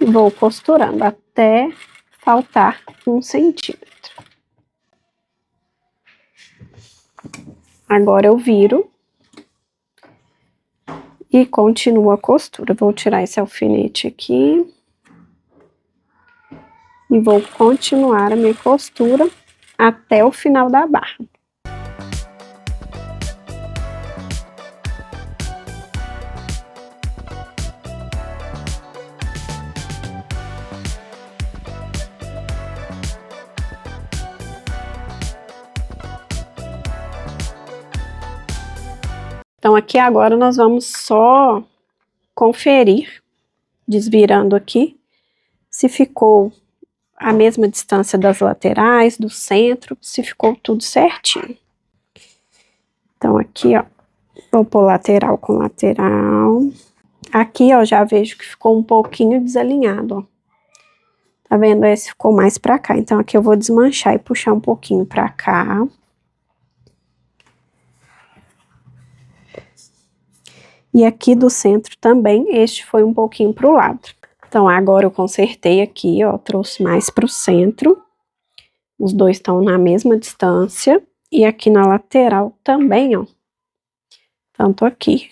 Vou costurando até faltar 1 centímetro. Agora eu viro e continuo a costura. Vou tirar esse alfinete aqui e vou continuar a minha costura até o final da barra. Então, aqui agora nós vamos só conferir, desvirando aqui, se ficou a mesma distância das laterais, do centro, se ficou tudo certinho. Então, aqui, ó, vou pôr lateral com lateral. Aqui, ó, já vejo que ficou um pouquinho desalinhado, ó. Tá vendo? Esse ficou mais pra cá. Então, aqui eu vou desmanchar e puxar um pouquinho pra cá. E aqui do centro também, este foi um pouquinho pro lado. Então, agora eu consertei aqui, ó, trouxe mais pro centro. Os dois estão na mesma distância. E aqui na lateral também, ó. Tanto aqui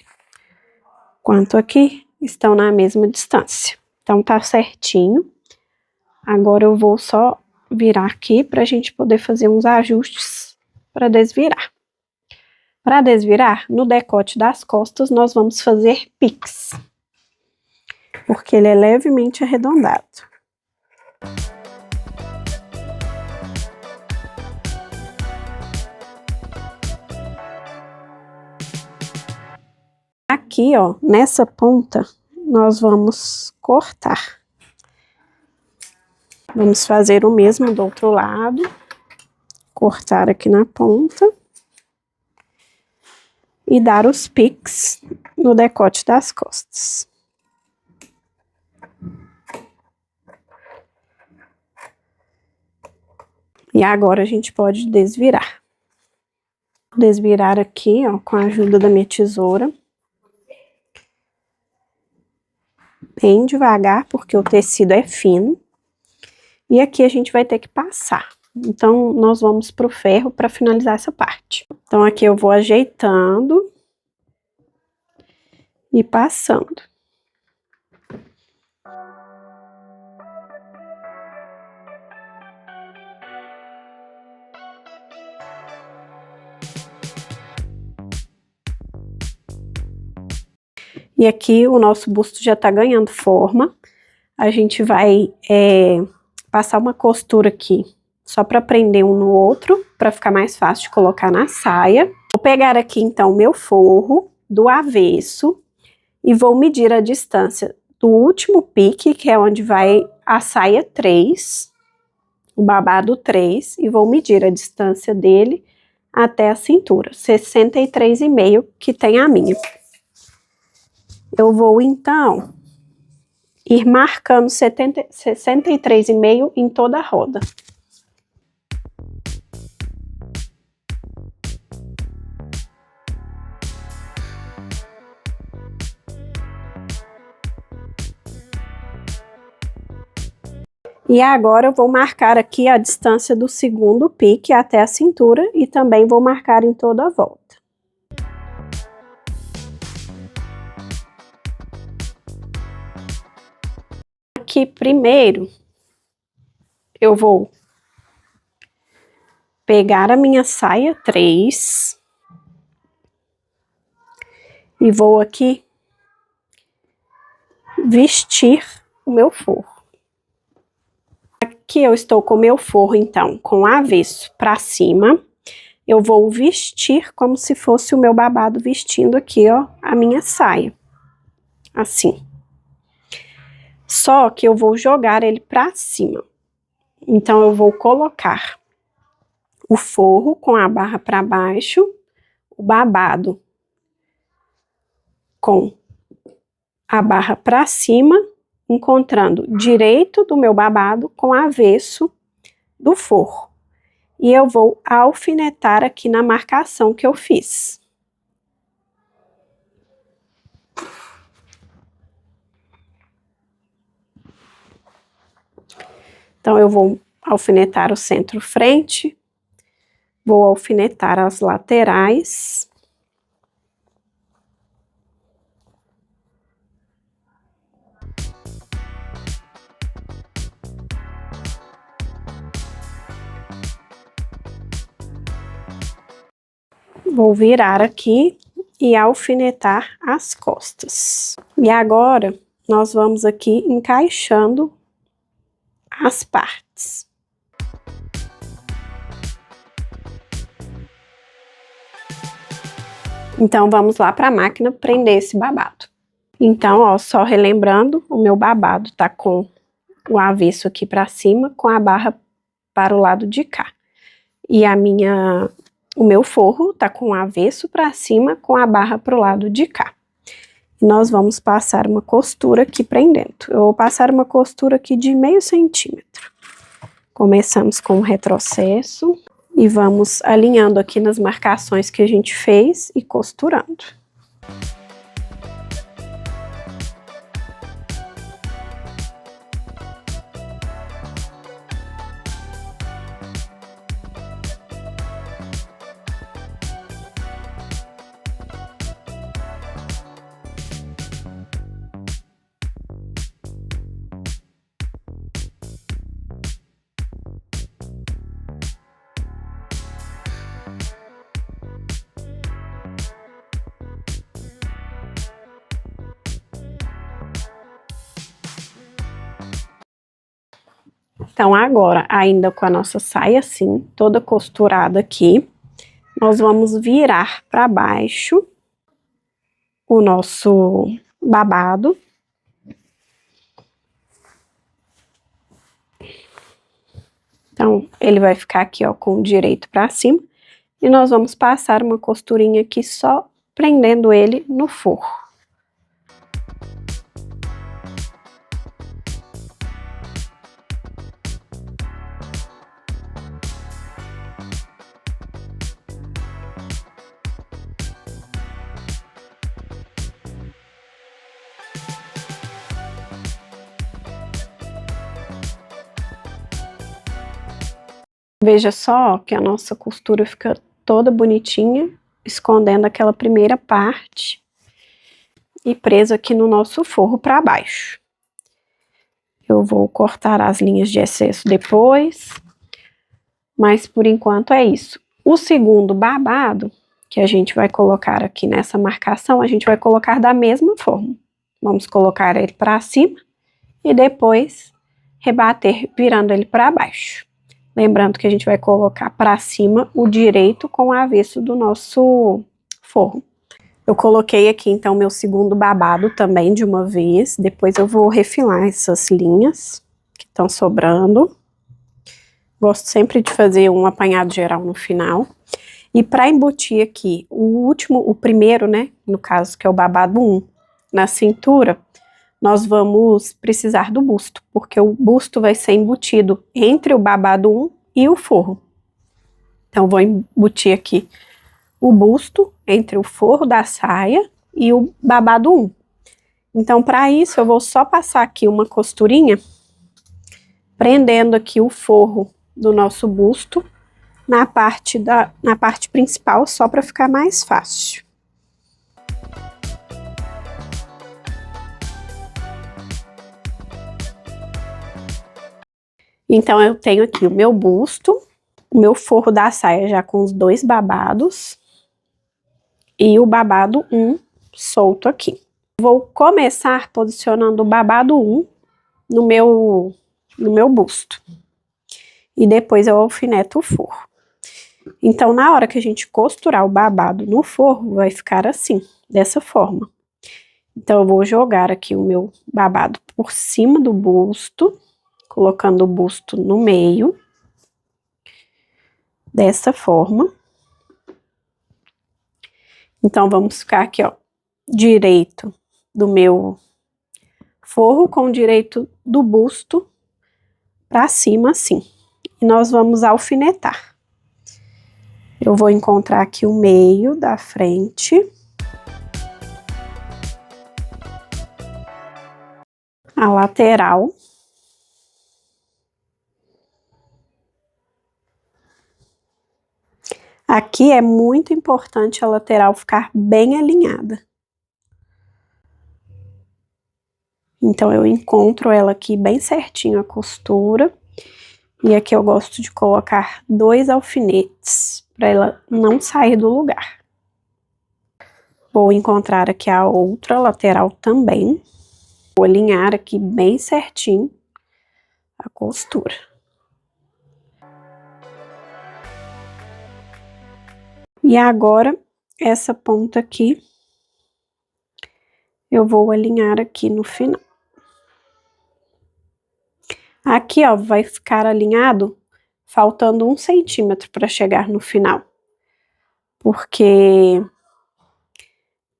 quanto aqui estão na mesma distância. Então, tá certinho. Agora eu vou só virar aqui pra gente poder fazer uns ajustes para desvirar. Para desvirar, no decote das costas, nós vamos fazer pix, porque ele é levemente arredondado. Aqui, ó, nessa ponta, nós vamos cortar. Vamos fazer o mesmo do outro lado, cortar aqui na ponta. E dar os piques no decote das costas. E agora a gente pode desvirar. Desvirar aqui, ó, com a ajuda da minha tesoura. Bem devagar, porque o tecido é fino. E aqui a gente vai ter que passar. Então, nós vamos pro ferro para finalizar essa parte. Então, aqui eu vou ajeitando e passando. E aqui o nosso busto já tá ganhando forma. A gente vai passar uma costura aqui, só para prender um no outro, para ficar mais fácil de colocar na saia. Vou pegar aqui então o meu forro do avesso e vou medir a distância do último pique, que é onde vai a saia 3, o babado 3, e vou medir a distância dele até a cintura, 63,5, que tem a minha. Eu vou então ir marcando 63,5 em toda a roda. E agora eu vou marcar aqui a distância do segundo pique até a cintura e também vou marcar em toda a volta. Aqui primeiro eu vou pegar a minha saia 3 e vou aqui vestir o meu forro. Aqui eu estou com o meu forro, então, com o avesso para cima. Eu vou vestir como se fosse o meu babado vestindo aqui, ó, a minha saia. Assim. Só que eu vou jogar ele para cima. Então, eu vou colocar o forro com a barra para baixo, o babado com a barra para cima, encontrando direito do meu babado com avesso do forro. E eu vou alfinetar aqui na marcação que eu fiz. Então, eu vou alfinetar o centro-frente, vou alfinetar as laterais. Vou virar aqui e alfinetar as costas. E agora, nós vamos aqui encaixando as partes. Então, vamos lá para a máquina prender esse babado. Então, ó, só relembrando, o meu babado tá com o avesso aqui para cima, com a barra para o lado de cá. E o meu forro tá com o avesso para cima, com a barra para o lado de cá. E nós vamos passar uma costura aqui prendendo. Eu vou passar uma costura aqui de meio centímetro. Começamos com o retrocesso e vamos alinhando aqui nas marcações que a gente fez e costurando. Então, agora, ainda com a nossa saia assim, toda costurada aqui, nós vamos virar para baixo o nosso babado. Então, ele vai ficar aqui, ó, com o direito para cima. E nós vamos passar uma costurinha aqui só prendendo ele no forro. Veja só que a nossa costura fica toda bonitinha, escondendo aquela primeira parte e preso aqui no nosso forro para baixo. Eu vou cortar as linhas de excesso depois, mas por enquanto é isso. O segundo babado que a gente vai colocar aqui nessa marcação, a gente vai colocar da mesma forma. Vamos colocar ele para cima e depois rebater virando ele para baixo. Lembrando que a gente vai colocar para cima o direito com o avesso do nosso forro. Eu coloquei aqui então meu segundo babado também de uma vez, depois eu vou refilar essas linhas que estão sobrando. Gosto sempre de fazer um apanhado geral no final. E para embutir aqui o primeiro, né, no caso que é o babado 1, na cintura, nós vamos precisar do busto, porque o busto vai ser embutido entre o babado 1 e o forro. Então, vou embutir aqui o busto entre o forro da saia e o babado 1. Então, para isso, eu vou só passar aqui uma costurinha, prendendo aqui o forro do nosso busto na parte principal, só para ficar mais fácil. Então, eu tenho aqui o meu busto, o meu forro da saia já com os 2 babados e o babado 1 solto aqui. Vou começar posicionando o babado 1 no meu busto. E depois eu alfineto o forro. Então, na hora que a gente costurar o babado no forro, vai ficar assim, dessa forma. Então, eu vou jogar aqui o meu babado por cima do busto, colocando o busto no meio, dessa forma. Então, vamos ficar aqui, ó, direito do meu forro com o direito do busto pra cima, assim. E nós vamos alfinetar. Eu vou encontrar aqui o meio da frente. A lateral. Aqui é muito importante a lateral ficar bem alinhada. Então, eu encontro ela aqui bem certinho a costura. E aqui eu gosto de colocar 2 alfinetes, para ela não sair do lugar. Vou encontrar aqui a outra lateral também. Vou alinhar aqui bem certinho a costura. E agora, essa ponta aqui, eu vou alinhar aqui no final. Aqui, ó, vai ficar alinhado, faltando 1 centímetro para chegar no final. Porque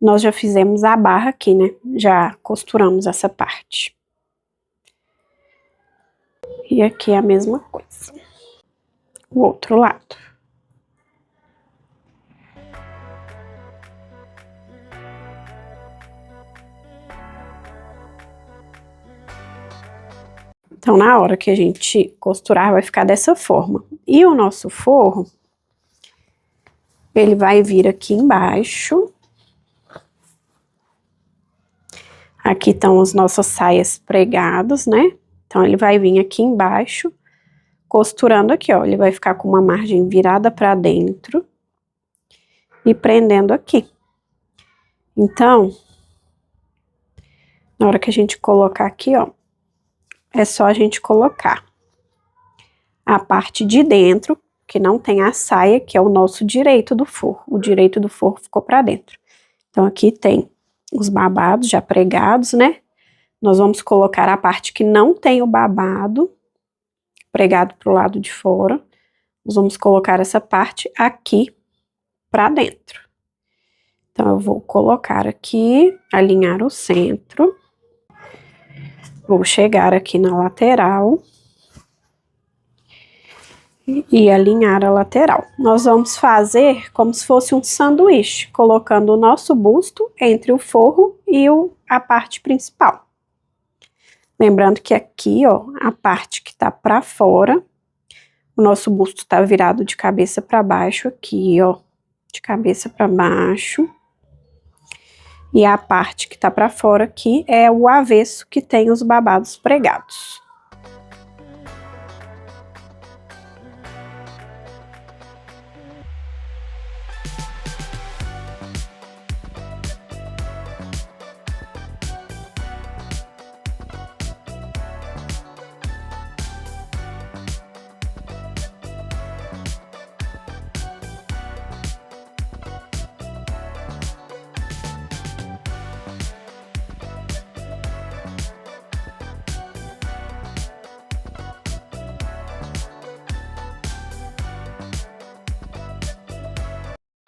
nós já fizemos a barra aqui, né? Já costuramos essa parte. E aqui é a mesma coisa. O outro lado. Então, na hora que a gente costurar, vai ficar dessa forma. E o nosso forro, ele vai vir aqui embaixo. Aqui estão as nossas saias pregadas, né? Então, ele vai vir aqui embaixo, costurando aqui, ó. Ele vai ficar com uma margem virada pra dentro e prendendo aqui. Então, na hora que a gente colocar aqui, ó, é só a gente colocar a parte de dentro, que não tem a saia, que é o nosso direito do forro. O direito do forro ficou pra dentro. Então, aqui tem os babados já pregados, né? Nós vamos colocar a parte que não tem o babado pregado pro lado de fora. Nós vamos colocar essa parte aqui pra dentro. Então, eu vou colocar aqui, alinhar o centro. Vou chegar aqui na lateral e alinhar a lateral. Nós vamos fazer como se fosse um sanduíche, colocando o nosso busto entre o forro e a parte principal. Lembrando que aqui, ó, a parte que tá pra fora, o nosso busto tá virado de cabeça pra baixo aqui, ó, de cabeça pra baixo. E a parte que tá pra fora aqui é o avesso que tem os babados pregados.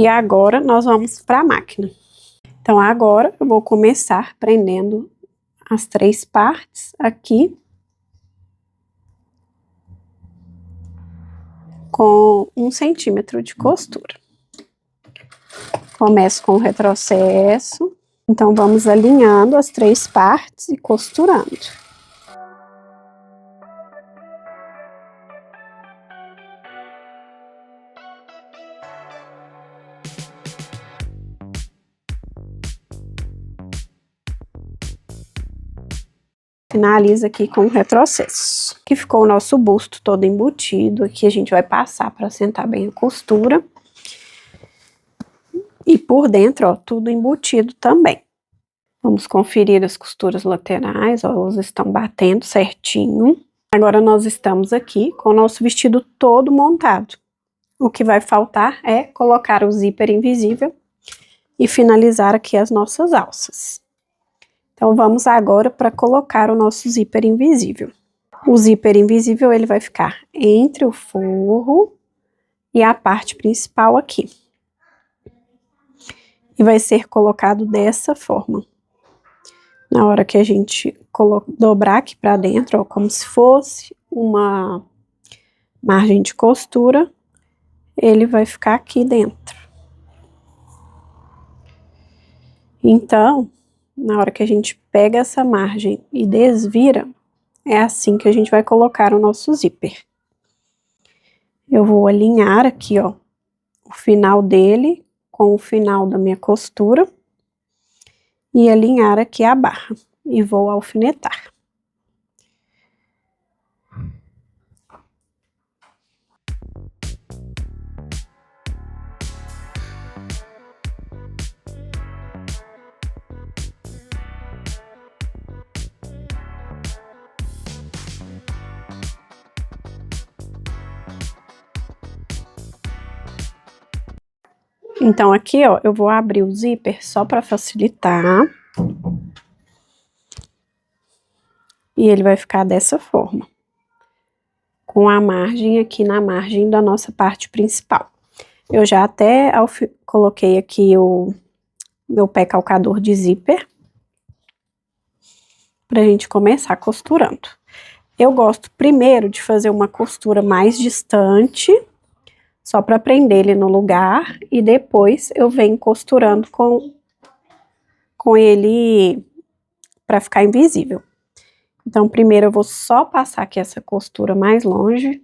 E agora nós vamos para a máquina. Então agora eu vou começar prendendo as 3 partes aqui com 1 centímetro de costura. Começo com o retrocesso, então vamos alinhando as 3 partes e costurando. Finaliza aqui com o retrocesso. Aqui ficou o nosso busto todo embutido. Aqui a gente vai passar para assentar bem a costura. E por dentro, ó, tudo embutido também. Vamos conferir as costuras laterais, ó, elas estão batendo certinho. Agora nós estamos aqui com o nosso vestido todo montado. O que vai faltar é colocar o zíper invisível e finalizar aqui as nossas alças. Então vamos agora para colocar o nosso zíper invisível. O zíper invisível ele vai ficar entre o forro e a parte principal aqui. E vai ser colocado dessa forma. Na hora que a gente dobrar aqui para dentro, ó, como se fosse uma margem de costura, ele vai ficar aqui dentro. Então, na hora que a gente pega essa margem e desvira, é assim que a gente vai colocar o nosso zíper. Eu vou alinhar aqui, ó, o final dele com o final da minha costura e alinhar aqui a barra e vou alfinetar. Então aqui, ó, eu vou abrir o zíper só para facilitar. E ele vai ficar dessa forma. Com a margem aqui na margem da nossa parte principal. Eu já até coloquei aqui o meu pé calcador de zíper. Pra gente começar costurando. Eu gosto primeiro de fazer uma costura mais distante, só para prender ele no lugar, e depois eu venho costurando com ele para ficar invisível. Então, primeiro eu vou só passar aqui essa costura mais longe.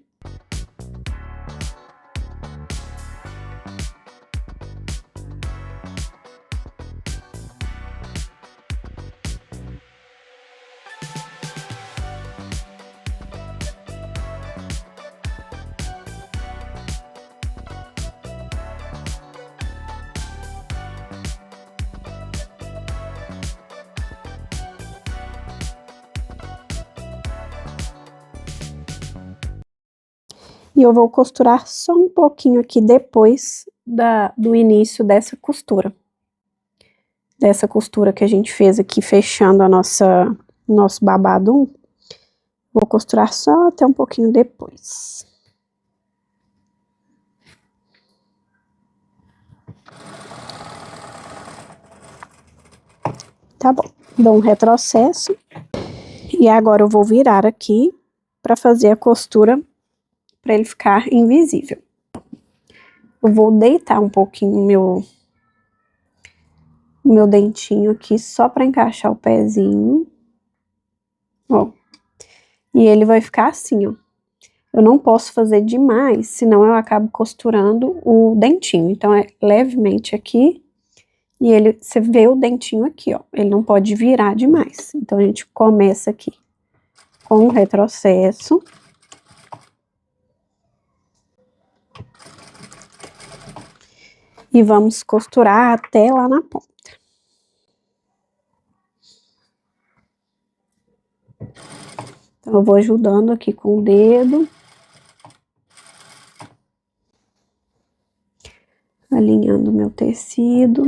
E eu vou costurar só um pouquinho aqui depois do início dessa costura. Dessa costura que a gente fez aqui, fechando a nosso babado 1. Vou costurar só até um pouquinho depois. Tá bom. Dou um retrocesso. E agora eu vou virar aqui para fazer a costura para ele ficar invisível. Eu vou deitar um pouquinho meu dentinho aqui só para encaixar o pezinho. Ó. E ele vai ficar assim, ó. Eu não posso fazer demais, senão eu acabo costurando o dentinho. Então é levemente aqui e você vê o dentinho aqui, ó. Ele não pode virar demais. Então a gente começa aqui com o retrocesso. E vamos costurar até lá na ponta. Então, eu vou ajudando aqui com o dedo. Alinhando o meu tecido.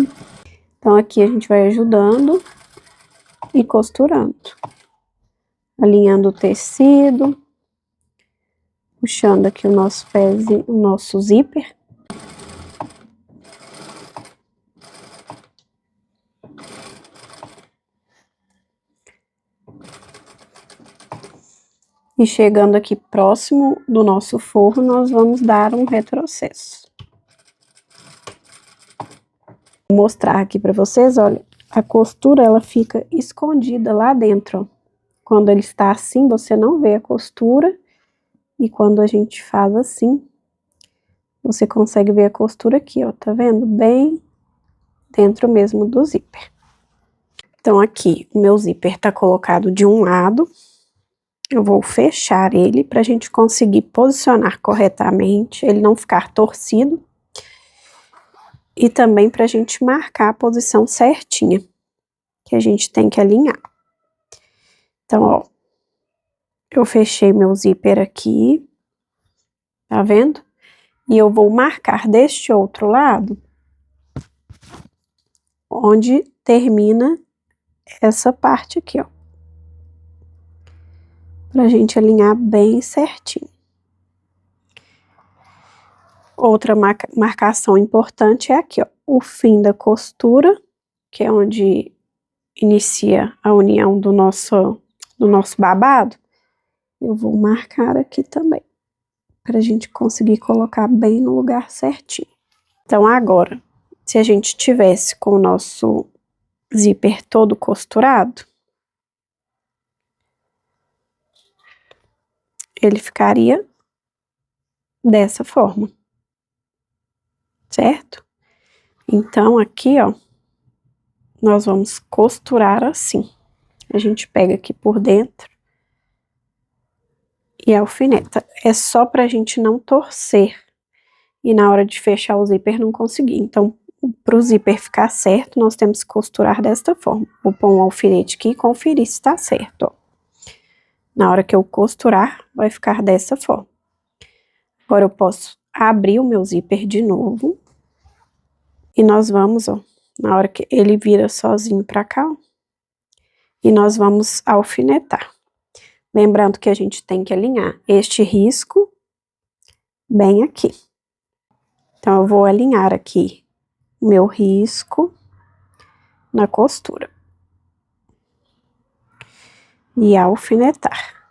Então, aqui a gente vai ajudando e costurando. Alinhando o tecido. Puxando aqui o nosso pezinho, o nosso zíper. E chegando aqui próximo do nosso forro, nós vamos dar um retrocesso. Vou mostrar aqui para vocês, olha, a costura ela fica escondida lá dentro, ó. Quando ele está assim, você não vê a costura, e quando a gente faz assim, você consegue ver a costura aqui, ó, tá vendo? Bem dentro mesmo do zíper. Então aqui, o meu zíper tá colocado de um lado. Eu vou fechar ele para a gente conseguir posicionar corretamente, ele não ficar torcido. E também para a gente marcar a posição certinha, que a gente tem que alinhar. Então, ó, eu fechei meu zíper aqui, tá vendo? E eu vou marcar deste outro lado, onde termina essa parte aqui, ó. Pra gente alinhar bem certinho. Outra marcação importante é aqui, ó, o fim da costura, que é onde inicia a união do nosso babado. Eu vou marcar aqui também, pra gente conseguir colocar bem no lugar certinho. Então agora, se a gente tivesse com o nosso zíper todo costurado, ele ficaria dessa forma, certo? Então aqui, ó, nós vamos costurar assim. A gente pega aqui por dentro e alfineta. É só pra gente não torcer e na hora de fechar o zíper não conseguir. Então, pro zíper ficar certo, nós temos que costurar desta forma. Vou pôr um alfinete aqui e conferir se tá certo, ó. Na hora que eu costurar, vai ficar dessa forma. Agora eu posso abrir o meu zíper de novo. E nós vamos, ó, na hora que ele vira sozinho pra cá, ó, e nós vamos alfinetar. Lembrando que a gente tem que alinhar este risco bem aqui. Então, eu vou alinhar aqui meu risco na costura. E alfinetar.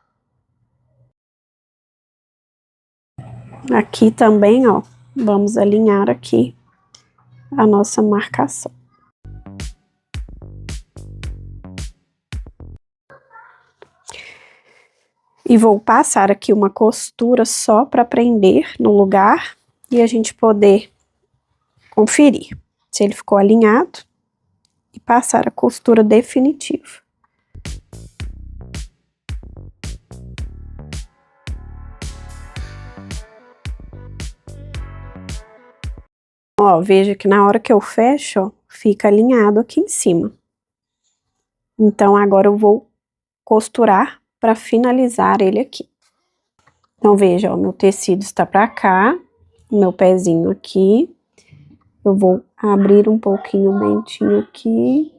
Aqui também, ó, vamos alinhar aqui a nossa marcação. E vou passar aqui uma costura só para prender no lugar e a gente poder conferir se ele ficou alinhado e passar a costura definitiva. Ó, veja que na hora que eu fecho, ó, fica alinhado aqui em cima. Então, agora eu vou costurar para finalizar ele aqui. Então, veja, ó, meu tecido está para cá, o meu pezinho aqui. Eu vou abrir um pouquinho o dentinho aqui.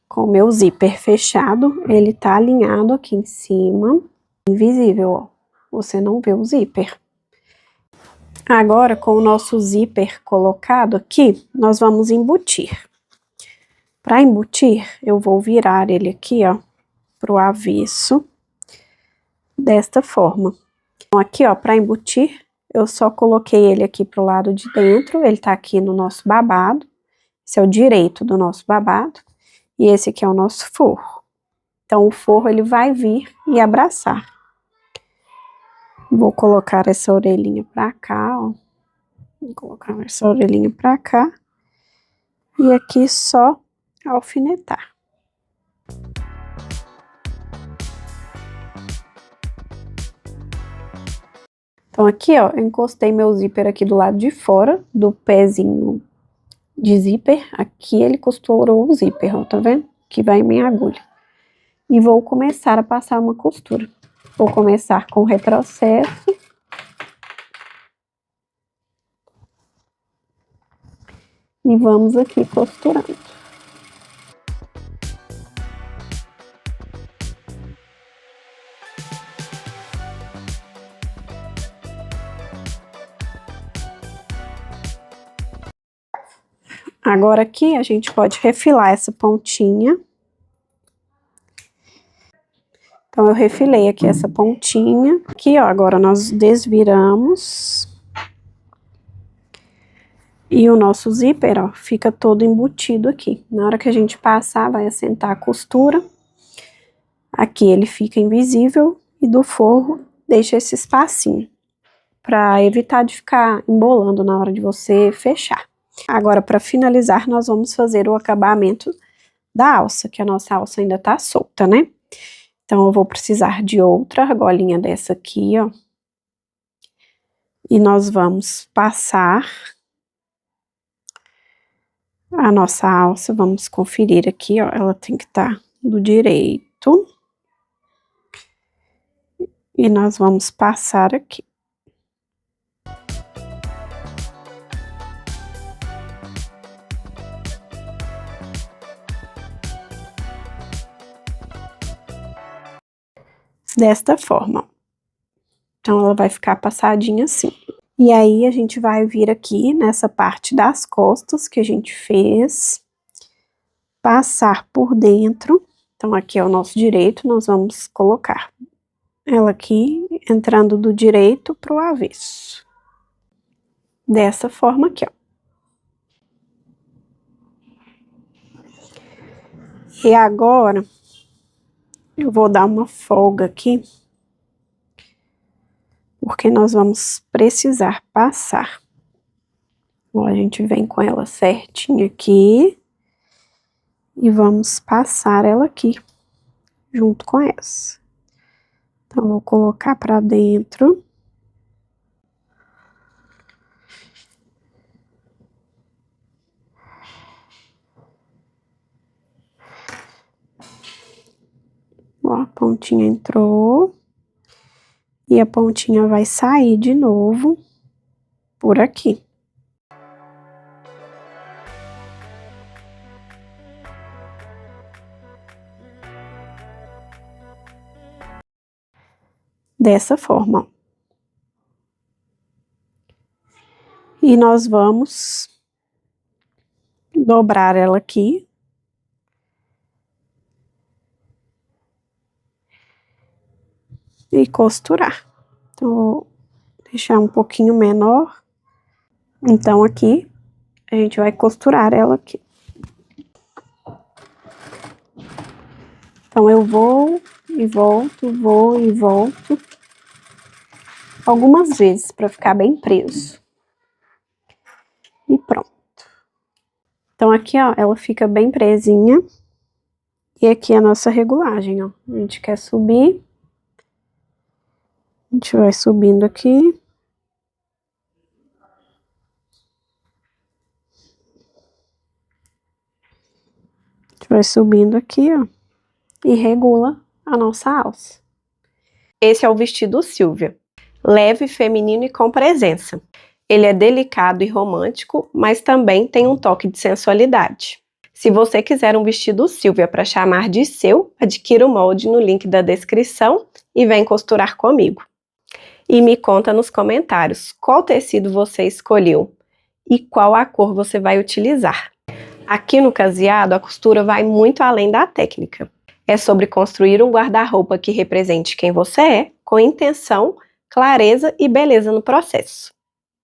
Com o meu zíper fechado, ele tá alinhado aqui em cima, invisível, ó. Você não vê o zíper. Agora, com o nosso zíper colocado aqui, nós vamos embutir. Para embutir, eu vou virar ele aqui, ó, pro avesso, desta forma. Então, aqui, ó, para embutir, eu só coloquei ele aqui pro lado de dentro, ele tá aqui no nosso babado. Esse é o direito do nosso babado. E esse aqui é o nosso forro. Então, o forro, ele vai vir e abraçar. Vou colocar essa orelhinha pra cá, ó. Vou colocar essa orelhinha pra cá. E aqui só alfinetar. Então, aqui, ó, eu encostei meu zíper aqui do lado de fora, do pezinho de zíper. Aqui ele costurou o zíper, ó, tá vendo? Que vai minha agulha. E vou começar a passar uma costura. Vou começar com retrocesso. E vamos aqui costurando. Agora aqui a gente pode refilar essa pontinha. Então, eu refilei aqui essa pontinha. Aqui, ó, agora nós desviramos. E o nosso zíper, ó, fica todo embutido aqui. Na hora que a gente passar, vai assentar a costura. Aqui ele fica invisível e do forro deixa esse espacinho, para evitar de ficar embolando na hora de você fechar. Agora, para finalizar, nós vamos fazer o acabamento da alça, que a nossa alça ainda tá solta, né? Então, eu vou precisar de outra argolinha dessa aqui, ó. E nós vamos passar a nossa alça, vamos conferir aqui, ó, ela tem que estar do direito. E nós vamos passar aqui. Desta forma. Então, ela vai ficar passadinha assim. E aí, a gente vai vir aqui nessa parte das costas que a gente fez. Passar por dentro. Então, aqui é o nosso direito, nós vamos colocar ela aqui, entrando do direito pro avesso. Dessa forma aqui, ó. E agora, eu vou dar uma folga aqui, porque nós vamos precisar passar. Ó, a gente vem com ela certinho aqui, e vamos passar ela aqui, junto com essa. Então, vou colocar pra dentro. Ó, a pontinha entrou. E a pontinha vai sair de novo por aqui. Dessa forma. E nós vamos dobrar ela aqui. E costurar. Então, vou deixar um pouquinho menor. Então, aqui, a gente vai costurar ela aqui. Então, eu vou e volto. Algumas vezes, para ficar bem preso. E pronto. Então, aqui, ó, ela fica bem presinha. E aqui é a nossa regulagem, ó. A gente quer subir. A gente vai subindo aqui. A gente vai subindo aqui, ó. E regula a nossa alça. Esse é o vestido Silvia. Leve, feminino e com presença. Ele é delicado e romântico, mas também tem um toque de sensualidade. Se você quiser um vestido Silvia para chamar de seu, adquira o molde no link da descrição e vem costurar comigo. E me conta nos comentários qual tecido você escolheu e qual a cor você vai utilizar. Aqui no Caseado, a costura vai muito além da técnica. É sobre construir um guarda-roupa que represente quem você é, com intenção, clareza e beleza no processo.